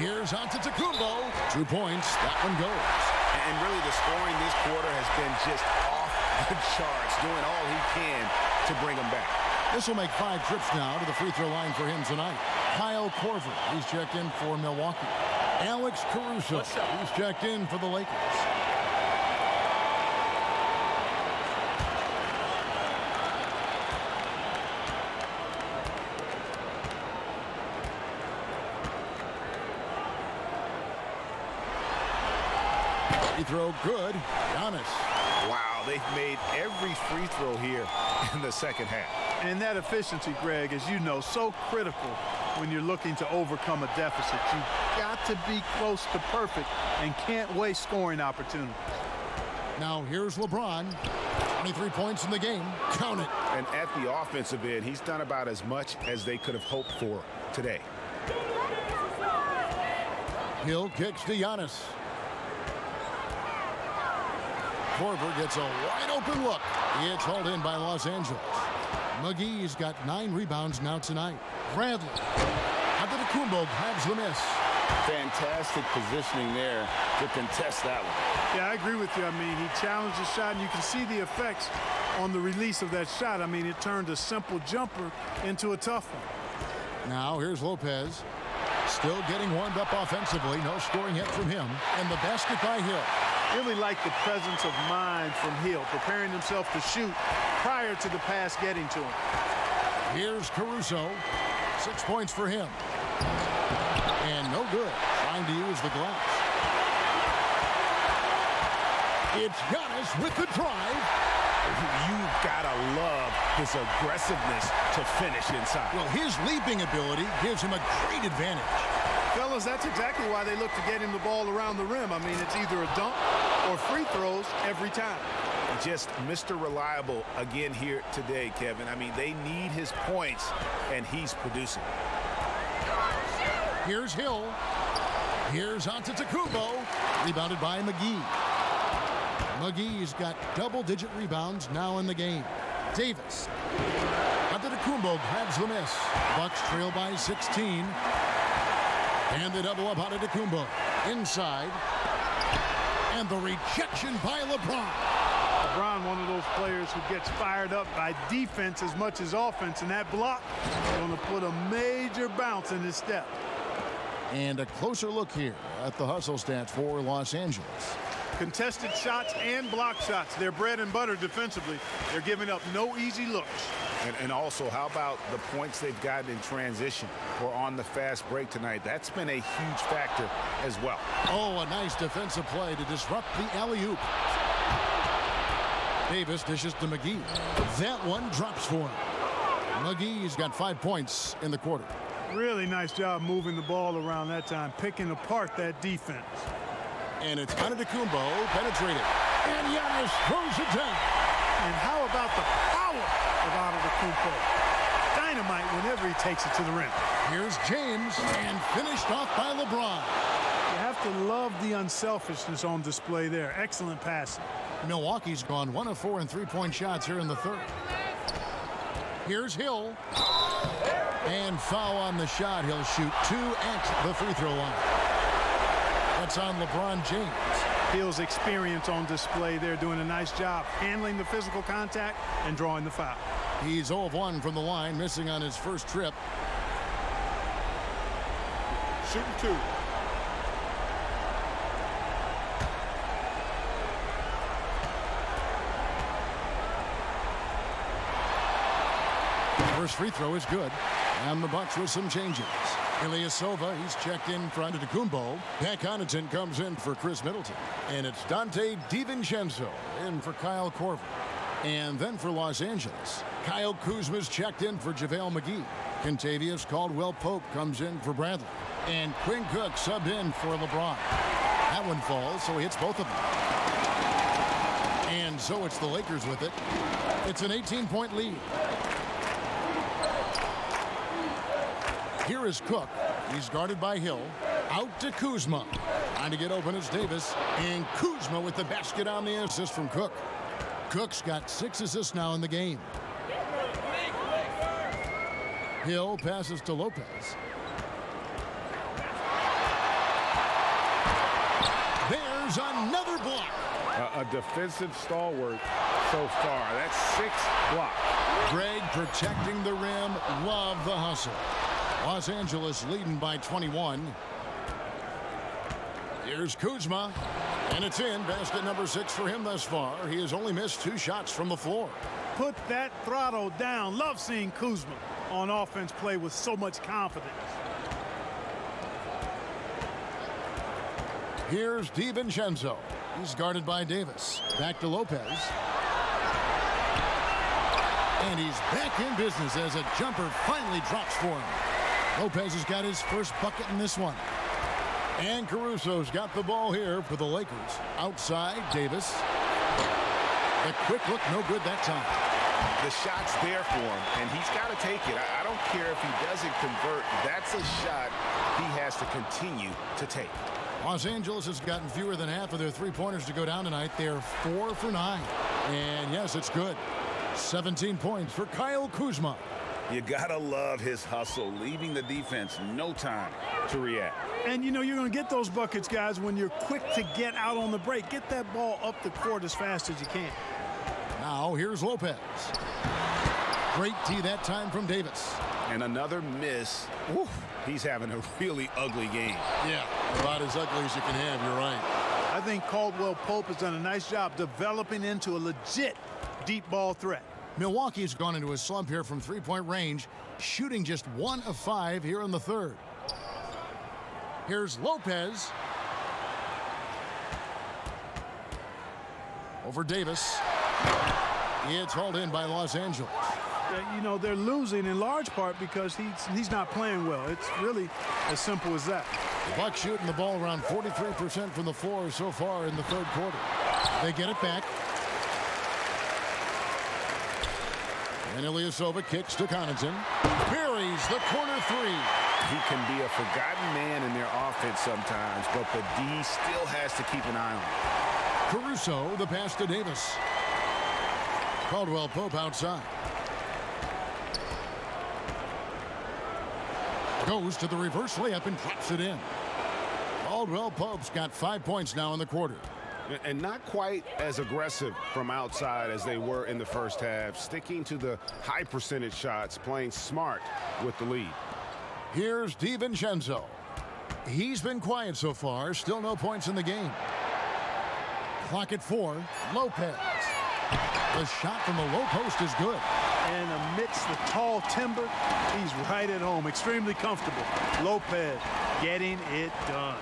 Here's Antetokounmpo. 2 points. That one goes. And really the scoring this quarter has been just off the charts, doing all he can to bring them back. This will make 5 trips now to the free throw line for him tonight. Kyle Korver, he's checked in for Milwaukee. Alex Caruso, he's checked in for the Lakers. Free throw good. Giannis. Wow, they've made every free throw here in the second half. And that efficiency, Greg, as you know, so critical when you're looking to overcome a deficit. You've got to be close to perfect and can't waste scoring opportunities. Now here's LeBron. 23 points in the game. Count it. And at the offensive end, he's done about as much as they could have hoped for today. Hill kicks to Giannis. Korver gets a wide open look. It's hauled in by Los Angeles. McGee's got 9 rebounds now tonight. Bradley. Antetokounmpo grabs the miss. Fantastic positioning there to contest that one. Yeah, I agree with you. I mean, he challenged the shot, and you can see the effects on the release of that shot. I mean, it turned a simple jumper into a tough one. Now here's Lopez. Still getting warmed up offensively. No scoring yet from him. And the basket by Hill. Really like the presence of mind from Hill, preparing himself to shoot prior to the pass getting to him. Here's Caruso. 6 points for him. And no good. Trying to use the glass. It's Giannis with the drive. You've got to love his aggressiveness to finish inside. Well, his leaping ability gives him a great advantage. Fellas, that's exactly why they look to get him the ball around the rim. I mean, it's either a dunk or free throws every time. Just Mr. Reliable again here today, Kevin. I mean, they need his points, and he's producing. Here's Hill. Here's Antetokounmpo. Rebounded by McGee. McGee's got double-digit rebounds now in the game. Davis. Antetokounmpo grabs the miss. Bucks trail by 16. And they double up Antetokounmpo. Inside. And the rejection by LeBron. LeBron, one of those players who gets fired up by defense as much as offense, and that block is going to put a major bounce in his step. And a closer look here at the hustle stats for Los Angeles. Contested shots and block shots. They're bread and butter defensively. They're giving up no easy looks. And also, how about the points they've gotten in transition or on the fast break tonight? That's been a huge factor as well. Oh, a nice defensive play to disrupt the alley-oop. Davis dishes to McGee. That one drops for him. McGee's got 5 points in the quarter. Really nice job moving the ball around that time, picking apart that defense. And it's Antetokounmpo penetrated. And Giannis throws it down. And how about the power of Antetokounmpo? Dynamite whenever he takes it to the rim. Here's James, and finished off by LeBron. You have to love the unselfishness on display there. Excellent passing. Milwaukee's gone 1 of 4 in three-point shots here in the third. Here's Hill. And foul on the shot. He'll shoot 2 at the free throw line. That's on LeBron James. Hill's experience on display there, doing a nice job handling the physical contact and drawing the foul. He's 0 of 1 from the line, missing on his first trip. Shooting 2. First free throw is good. And the Bucks with some changes. Ilyasova, he's checked in for Antetokounmpo. Pat Connaughton comes in for Chris Middleton. And it's Dante DiVincenzo in for Kyle Korver. And then for Los Angeles, Kyle Kuzma's checked in for JaVale McGee. Kentavious Caldwell-Pope comes in for Bradley. And Quinn Cook subbed in for LeBron. That one falls, so he hits both of them. And so it's the Lakers with it. It's an 18-point lead. Here is Cook. He's guarded by Hill. Out to Kuzma. Trying to get open is Davis. And Kuzma with the basket on the assist from Cook. Cook's got 6 assists now in the game. Hill passes to Lopez. There's another block. A defensive stalwart so far. That's 6 blocks. Greg protecting the rim. Love the hustle. Los Angeles leading by 21. Here's Kuzma. And it's in. Basket number 6 for him thus far. He has only missed 2 shots from the floor. Put that throttle down. Love seeing Kuzma on offense play with so much confidence. Here's DiVincenzo. He's guarded by Davis. Back to Lopez. And he's back in business as a jumper finally drops for him. Lopez has got his first bucket in this one. And Caruso's got the ball here for the Lakers. Outside, Davis. The quick look, no good that time. The shot's there for him, and he's got to take it. I don't care if he doesn't convert. That's a shot he has to continue to take. Los Angeles has gotten fewer than half of their three-pointers to go down tonight. They're 4 for 9. And yes, it's good. 17 points for Kyle Kuzma. You gotta love his hustle, leaving the defense no time to react. And you know you're going to get those buckets, guys, when you're quick to get out on the break. Get that ball up the court as fast as you can. Now here's Lopez. Great tee that time from Davis. And another miss. Woo, he's having a really ugly game. Yeah, about as ugly as you can have, you're right. I think Caldwell Pope has done a nice job developing into a legit deep ball threat. Milwaukee's gone into a slump here from three-point range, shooting just 1 of 5 here in the third. Here's Lopez. Over Davis. It's hauled in by Los Angeles. You know, they're losing in large part because he's not playing well. It's really as simple as that. The Bucks shooting the ball around 43% from the floor so far in the third quarter. They get it back. And Ilyasova kicks to Connaughton. Buries the corner 3. He can be a forgotten man in their offense sometimes, but the D still has to keep an eye on him. Caruso, the pass to Davis. Caldwell Pope outside. Goes to the reverse layup and drops it in. Caldwell Pope's got 5 points now in the quarter. And not quite as aggressive from outside as they were in the first half, sticking to the high percentage shots, playing smart with the lead. Here's DiVincenzo. He's been quiet so far, still no points in the game. Clock at 4. Lopez. The shot from the low post is good. And amidst the tall timber, he's right at home, extremely comfortable. Lopez getting it done.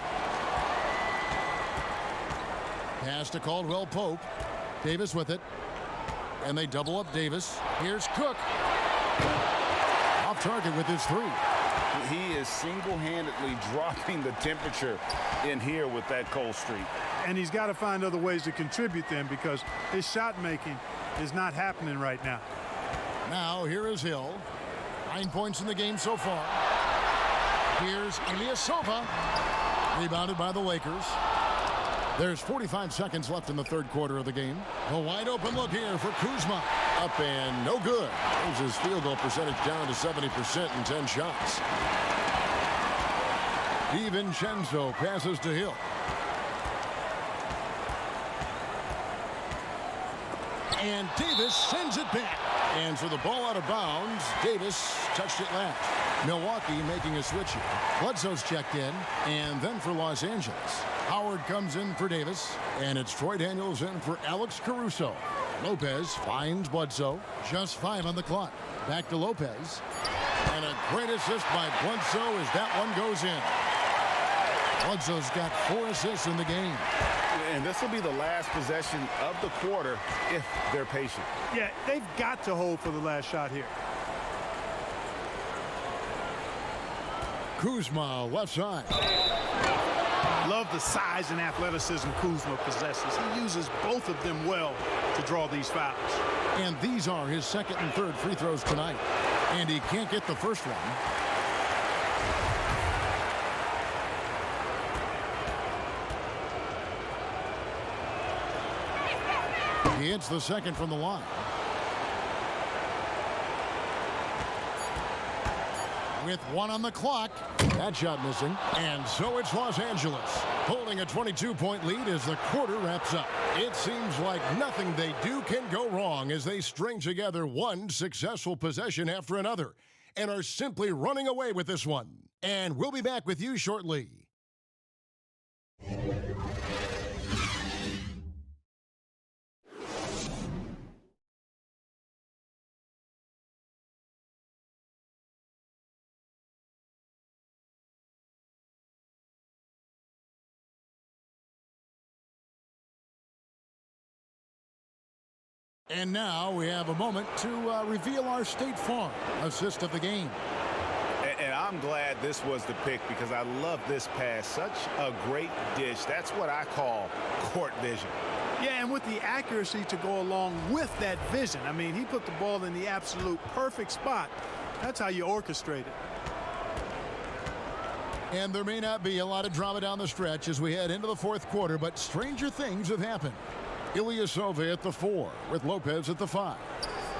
Pass to Caldwell Pope. Davis with it. And they double up Davis. Here's Cook. Off target with his 3. He is single-handedly dropping the temperature in here with that cold streak. And he's got to find other ways to contribute then because his shot making is not happening right now. Now here is Hill. 9 points in the game so far. Here's Ilyasova. Rebounded by the Lakers. There's 45 seconds left in the third quarter of the game. A wide open look here for Kuzma. Up and no good. Brings his field goal percentage down to 70% in 10 shots. DiVincenzo passes to Hill. And Davis sends it back. And so the ball out of bounds. Davis touched it last. Milwaukee making a switch here. Bledsoe's checked in. And then for Los Angeles, Howard comes in for Davis. And it's Troy Daniels in for Alex Caruso. Lopez finds Bledsoe. Just 5 on the clock. Back to Lopez. And a great assist by Bledsoe as that one goes in. Bledsoe's got 4 assists in the game. And this will be the last possession of the quarter if they're patient. Yeah, they've got to hold for the last shot here. Kuzma, left side. Love the size and athleticism Kuzma possesses. He uses both of them well to draw these fouls. And these are his second and third free throws tonight. And he can't get the first one. He hits the second from the line. With one on the clock. That shot missing. And so it's Los Angeles holding a 22-point lead as the quarter wraps up. It seems like nothing they do can go wrong as they string together one successful possession after another and are simply running away with this one. And we'll be back with you shortly. And now we have a moment to reveal our State Farm assist of the game. And I'm glad this was the pick because I love this pass. Such a great dish. That's what I call court vision. Yeah, and with the accuracy to go along with that vision. I mean, he put the ball in the absolute perfect spot. That's how you orchestrate it. And there may not be a lot of drama down the stretch as we head into the fourth quarter, but stranger things have happened. Ilyasova at the 4 with Lopez at the 5.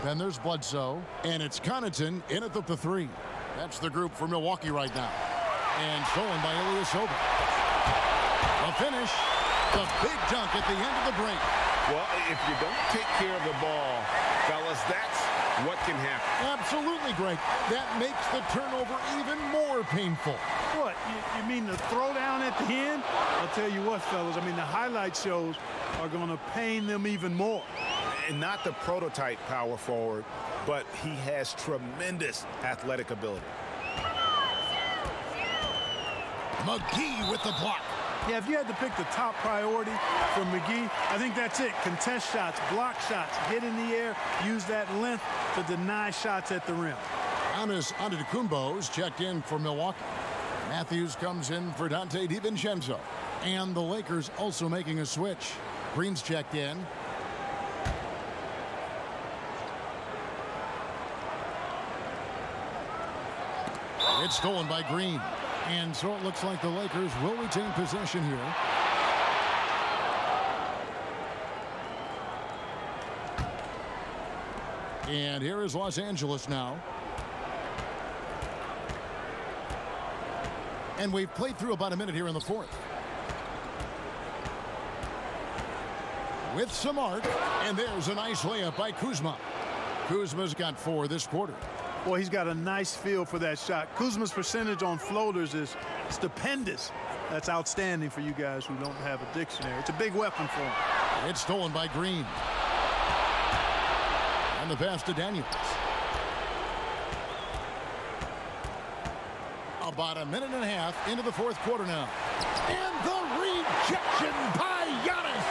Then there's Bledsoe, and it's Connaughton in at the 3. That's the group for Milwaukee right now. And stolen by Ilyasova. A finish. The big dunk at the end of the break. Well, if you don't take care of the ball, fellas, that's what can happen. Absolutely, Greg. That makes the turnover even more painful. What, you mean the throwdown at the end? I'll tell you what, fellas, I mean, the highlight shows are going to pain them even more. And not the prototype power forward, but he has tremendous athletic ability. McGee with the block. Yeah, if you had to pick the top priority for McGee, I think that's it. Contest shots, block shots, get in the air, use that length to deny shots at the rim. Giannis Antetokounmpo's checked in for Milwaukee. Matthews comes in for Dante DiVincenzo. And the Lakers also making a switch. Green's checked in. It's stolen by Green. And so it looks like the Lakers will retain possession here. And here is Los Angeles now. And we've played through about a minute here in the fourth. With some arc, and there's a nice layup by Kuzma. Kuzma's got 4 this quarter. Boy, he's got a nice feel for that shot. Kuzma's percentage on floaters is stupendous. That's outstanding for you guys who don't have a dictionary. It's a big weapon for him. It's stolen by Green. And the pass to Daniels. About a minute and a half into the fourth quarter now. And the rejection by Giannis.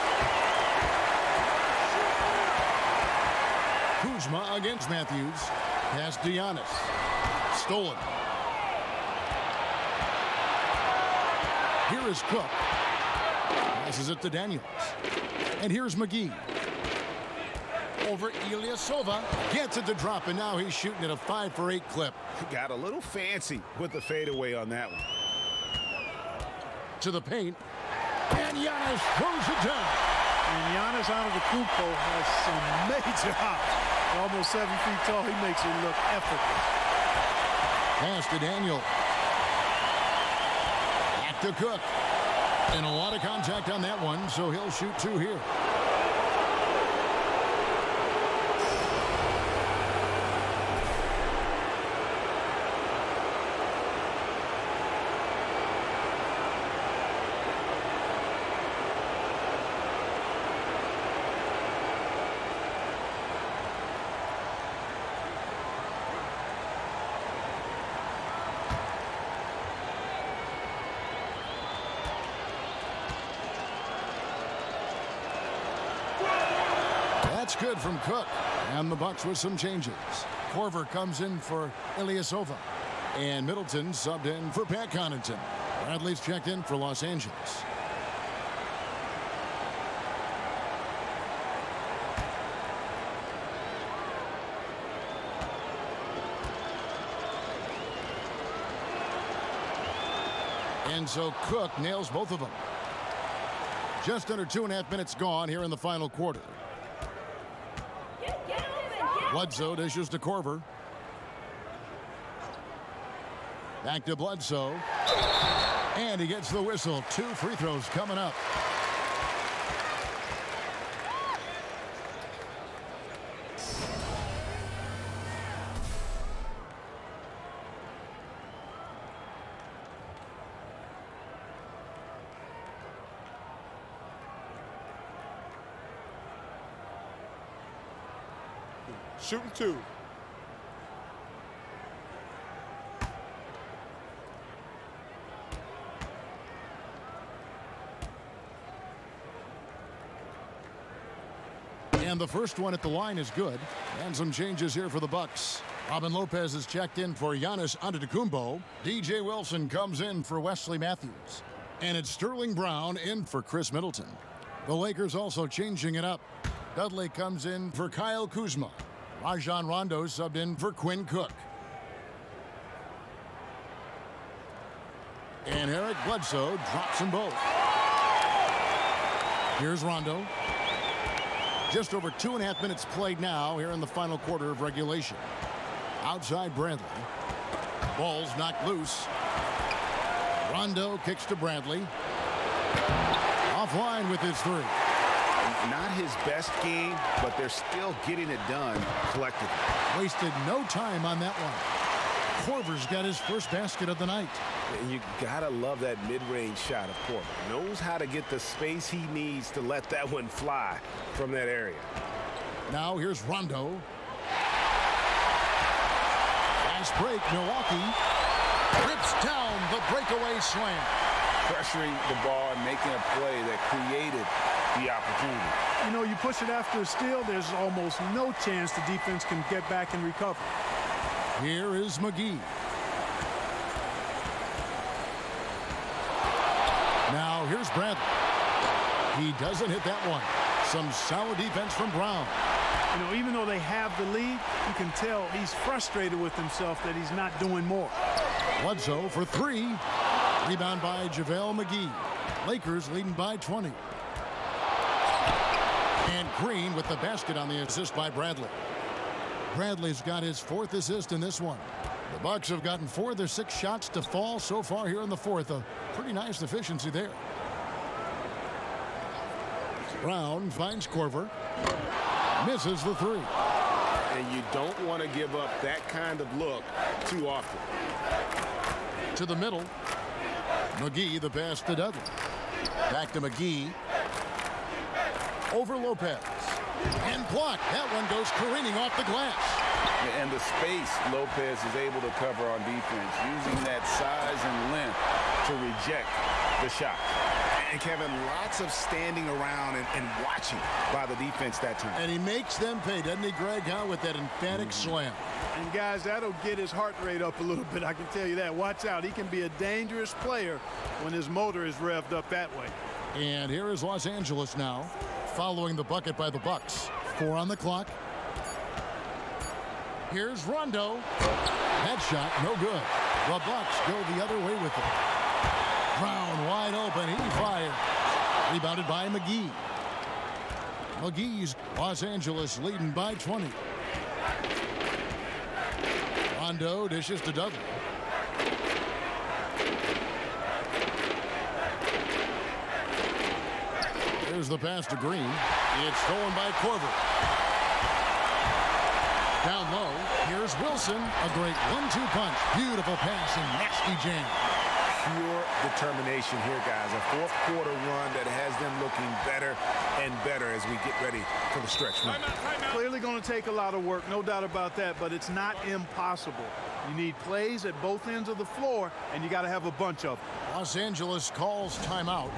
Kuzma against Matthews. Pass to Giannis. Stolen. Here is Cook. Passes it to Daniels. And here's McGee. Over Ilyasova. Gets it to drop, and now he's shooting at a 5 for 8 clip. Got a little fancy with the fadeaway on that one. To the paint. And Giannis throws it down. And Giannis Antetokounmpo has some major hops. Almost 7 feet tall. He makes it look effortless. Pass to Daniel. Back to Cook. And a lot of contact on that one, so he'll shoot 2 here. That's good from Cook. And the Bucks with some changes. Korver comes in for Ilyasova. And Middleton subbed in for Pat Connaughton. Bradley's checked in for Los Angeles. And so Cook nails both of them. Just under 2.5 minutes gone here in the final quarter. Bledsoe dishes to Korver. Back to Bledsoe. And he gets the whistle. 2 free throws coming up. Shooting 2. And the first one at the line is good. And some changes here for the Bucks. Robin Lopez is checked in for Giannis Antetokounmpo. DJ Wilson comes in for Wesley Matthews. And it's Sterling Brown in for Chris Middleton. The Lakers also changing it up. Dudley comes in for Kyle Kuzma. Rajon Rondo subbed in for Quinn Cook. And Eric Bledsoe drops them both. Here's Rondo. Just over 2.5 minutes played now here in the final quarter of regulation. Outside Bradley. Ball's knocked loose. Rondo kicks to Bradley. Offline with his 3. Not his best game, but they're still getting it done collectively. Wasted no time on that one. Korver's got his first basket of the night. You gotta love that mid-range shot of Korver. Knows how to get the space he needs to let that one fly from that area. Now here's Rondo. Fast break, Milwaukee. Rips down the breakaway slam. Pressuring the ball and making a play that created the opportunity. You know, you push it after a steal, there's almost no chance the defense can get back and recover. Here is McGee. Now here's Bradley. He doesn't hit that one. Some solid defense from Brown. You know, even though they have the lead, you can tell he's frustrated with himself that he's not doing more. Bledsoe for 3. Rebound by JaVale McGee. Lakers leading by 20. And Green with the basket on the assist by Bradley. Bradley's got his 4th assist in this one. The Bucks have gotten 4 of their 6 shots to fall so far here in the 4th. A pretty nice efficiency there. Brown finds Korver. Misses the 3. And you don't want to give up that kind of look too often. To the middle. McGee, the pass to Dudley. Back to McGee. Over Lopez. And blocked. That one goes careening off the glass. And the space Lopez is able to cover on defense, using that size and length to reject the shot. And Kevin, lots of standing around and watching by the defense that time. And he makes them pay, doesn't he, Greg, with that emphatic slam. And guys, that'll get his heart rate up a little bit, I can tell you that. Watch out, he can be a dangerous player when his motor is revved up that way. And here is Los Angeles now, following the bucket by the Bucks. 4 on the clock. Here's Rondo. That shot, no good. The Bucks go the other way with it. Brown wide open, he fires. Rebounded by McGee. McGee's Los Angeles leading by 20. Rondo dishes to Dudley. Here's the pass to Green. It's stolen by Korver. Down low, here's Wilson. A great 1-2 punch. Beautiful pass and nasty jam. Pure determination here, guys. A 4th quarter run that has them looking better and better as we get ready for the stretch run. Clearly going to take a lot of work, no doubt about that, but it's not impossible. You need plays at both ends of the floor, and you got to have a bunch of them. Los Angeles calls timeout.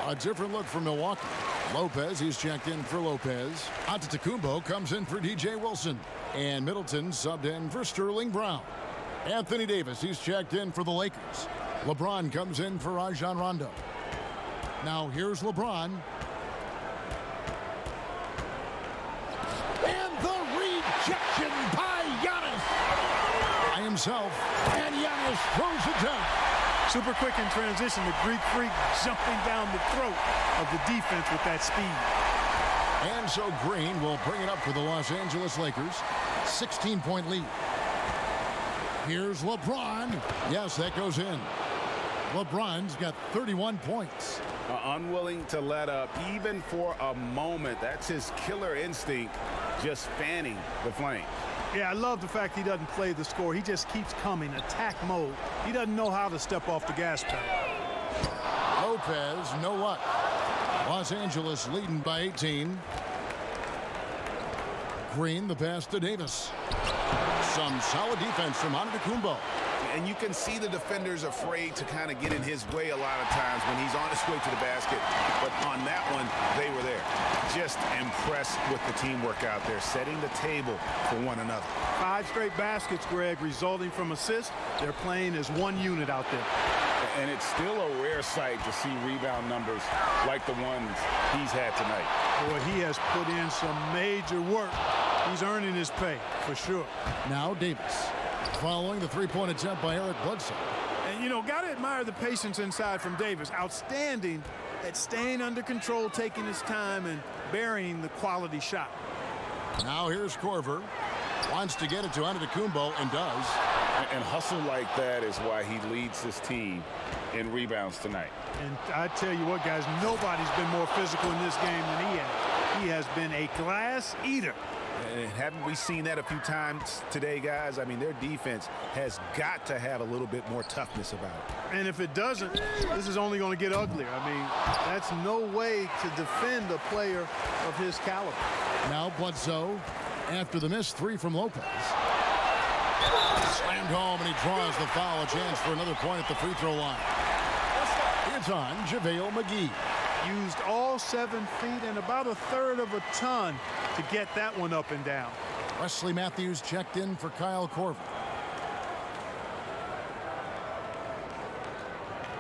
A different look for Milwaukee. Lopez, he's checked in for Lopez. Antetokounmpo comes in for DJ Wilson. And Middleton subbed in for Sterling Brown. Anthony Davis, he's checked in for the Lakers. LeBron comes in for Rajon Rondo. Now here's LeBron. And the rejection by Giannis. By himself. And Giannis throws it down. Super quick in transition. The Greek Freak jumping down the throat of the defense with that speed. And so Green will bring it up for the Los Angeles Lakers. 16-point lead. Here's LeBron. Yes, that goes in. LeBron's got 31 points. Unwilling to let up even for a moment. That's his killer instinct, just fanning the flame. Yeah, I love the fact he doesn't play the score. He just keeps coming, attack mode. He doesn't know how to step off the gas pedal. Lopez, no luck. Los Angeles leading by 18. Green, the pass to Davis. Some solid defense from Antetokounmpo. And you can see the defenders afraid to kind of get in his way a lot of times when he's on his way to the basket. But on that one, they were there. Just impressed with the teamwork out there, setting the table for one another. 5 straight baskets, Greg, resulting from assists. They're playing as one unit out there. And it's still a rare sight to see rebound numbers like the ones he's had tonight. Boy, he has put in some major work. He's earning his pay, for sure. Now Davis, following the three-point attempt by Eric Bledsoe. And, you know, got to admire the patience inside from Davis. Outstanding at staying under control, taking his time, and burying the quality shot. Now here's Korver. Wants to get it to Antetokounmpo and does. And hustle like that is why he leads his team in rebounds tonight. And I tell you what, guys, nobody's been more physical in this game than he has. He has been a glass eater. And haven't we seen that a few times today, guys? I mean, their defense has got to have a little bit more toughness about it. And if it doesn't, this is only going to get uglier. I mean, that's no way to defend a player of his caliber. Now Bledsoe, after the missed three from Lopez. Slammed home, and he draws the foul. A chance for another point at the free throw line. It's on JaVale McGee. Used all 7 feet and about 1/3 of a ton to get that one up and down. Wesley Matthews checked in for Kyle Korver.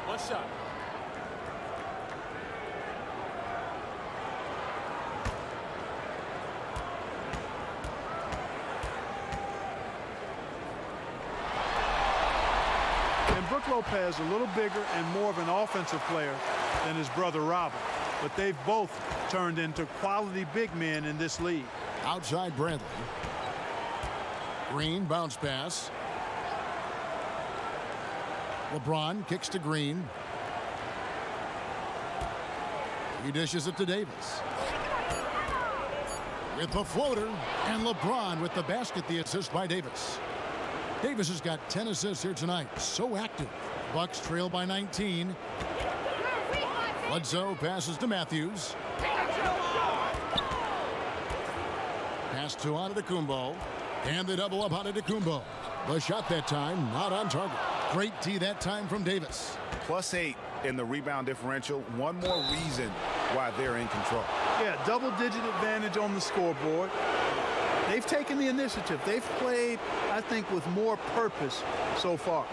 One shot. And Brook Lopez, a little bigger and more of an offensive player than his brother Robert. But they've both turned into quality big men in this league. Outside Bradley. Green, bounce pass. LeBron kicks to Green. He dishes it to Davis. With the floater, and LeBron with the basket, the assist by Davis. Davis has got 10 assists here tonight. So active. Bucks trail by 19. Bledsoe passes to Matthews. Pass to Antetokounmpo. And the double up Antetokounmpo. The shot that time not on target. Great D that time from Davis. +8 in the rebound differential. One more reason why they're in control. Yeah, double-digit advantage on the scoreboard. They've taken the initiative. They've played, I think, with more purpose so far.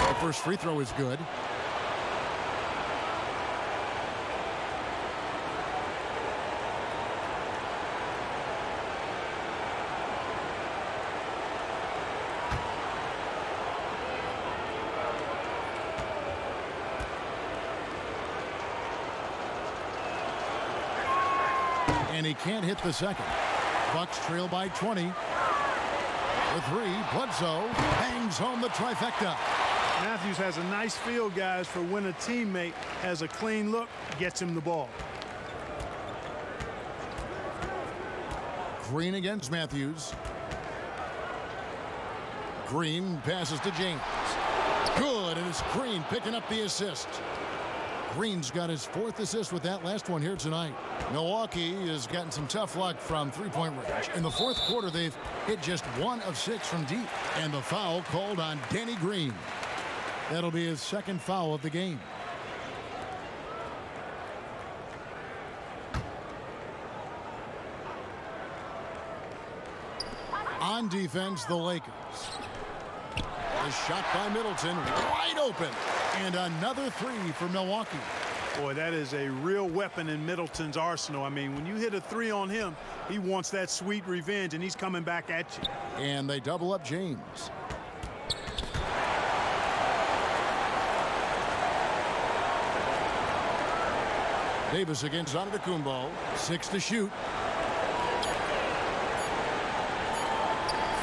The first free throw is good. And he can't hit the second. Bucks trail by 20. The three, Bledsoe bangs home the trifecta. Matthews has a nice feel, guys, for when a teammate has a clean look, gets him the ball. Green against Matthews. Green passes to James. Good, and it's Green picking up the assist. Green's got his 4th assist with that last one here tonight. Milwaukee has gotten some tough luck from three-point range. In the 4th quarter, they've hit just 1 of 6 from deep. And the foul called on Danny Green. That'll be his 2nd foul of the game. On defense, the Lakers. A shot by Middleton, wide open. And another 3 for Milwaukee. Boy, that is a real weapon in Middleton's arsenal. I mean, when you hit a 3 on him, he wants that sweet revenge, and he's coming back at you. And they double up James. Davis against Antetokounmpo. 6 to shoot.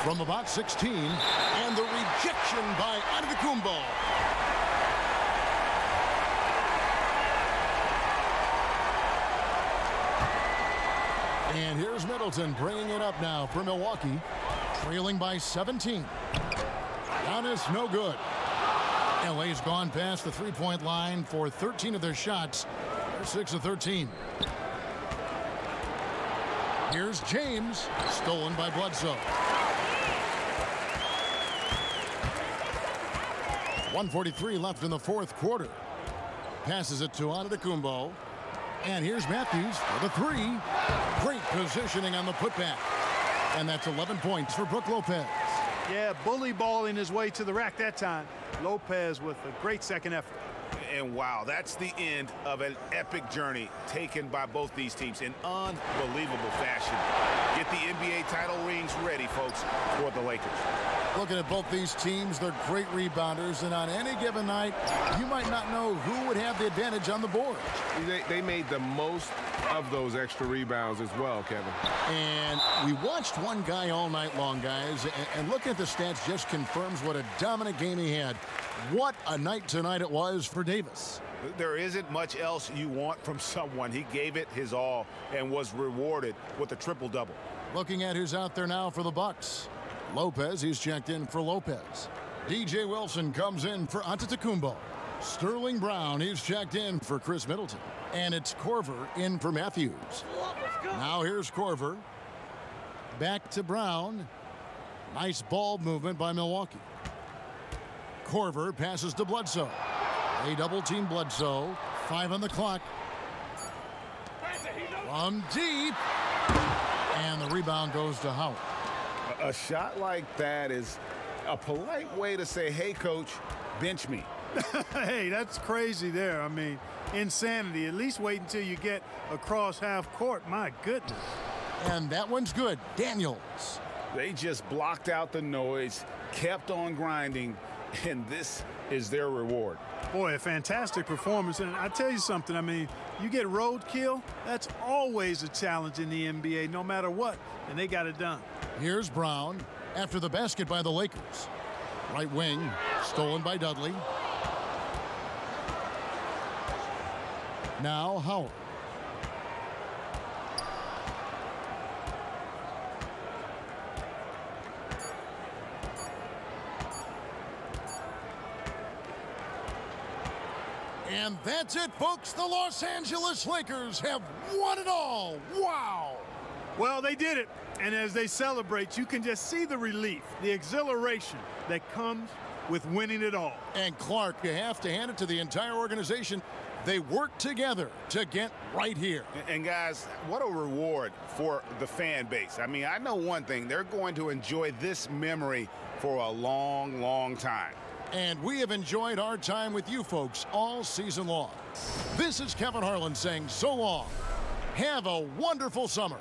From about 16, and the rejection by Antetokounmpo. And here's Middleton bringing it up now for Milwaukee, trailing by 17. Giannis, no good. LA's gone past the three-point line for 13 of their shots. They're 6 of 13. Here's James, stolen by Bledsoe. 1:43 left in the 4th quarter. Passes it to Antetokounmpo. And here's Matthews for the 3. Great positioning on the putback. And that's 11 points for Brook Lopez. Yeah, bully balling his way to the rack that time. Lopez with a great second effort. And wow, that's the end of an epic journey taken by both these teams in unbelievable fashion. Get the NBA title rings ready, folks, for the Lakers. Looking at both these teams, they're great rebounders, and on any given night, you might not know who would have the advantage on the board. They made the most of those extra rebounds as well, Kevin. And we watched one guy all night long, guys, and looking at the stats just confirms what a dominant game he had. What a night tonight it was for Davis. There isn't much else you want from someone. He gave it his all and was rewarded with a triple-double. Looking at who's out there now for the Bucks. Lopez, he's checked in for Lopez. DJ Wilson comes in for Antetokounmpo. Sterling Brown, he's checked in for Chris Middleton. And it's Korver in for Matthews. Now here's Korver. Back to Brown. Nice ball movement by Milwaukee. Korver passes to Bledsoe. They double-team Bledsoe. 5 on the clock. From deep. And the rebound goes to Howard. A shot like that is a polite way to say, hey, coach, bench me. Hey, that's crazy there. I mean, insanity. At least wait until you get across half court. My goodness. And that one's good. Daniels. They just blocked out the noise, kept on grinding, and this is their reward. Boy, a fantastic performance. And I tell you something, I mean, you get roadkill, that's always a challenge in the NBA, no matter what, and they got it done. Here's Brown after the basket by the Lakers. Right wing, stolen by Dudley. Now Howard. And that's it, folks. The Los Angeles Lakers have won it all. Wow. Well, they did it. And as they celebrate, you can just see the relief, the exhilaration that comes with winning it all. And Clark, you have to hand it to the entire organization. They worked together to get right here. And guys, what a reward for the fan base. I mean, I know one thing. They're going to enjoy this memory for a long, long time. And we have enjoyed our time with you folks all season long. This is Kevin Harlan saying so long. Have a wonderful summer.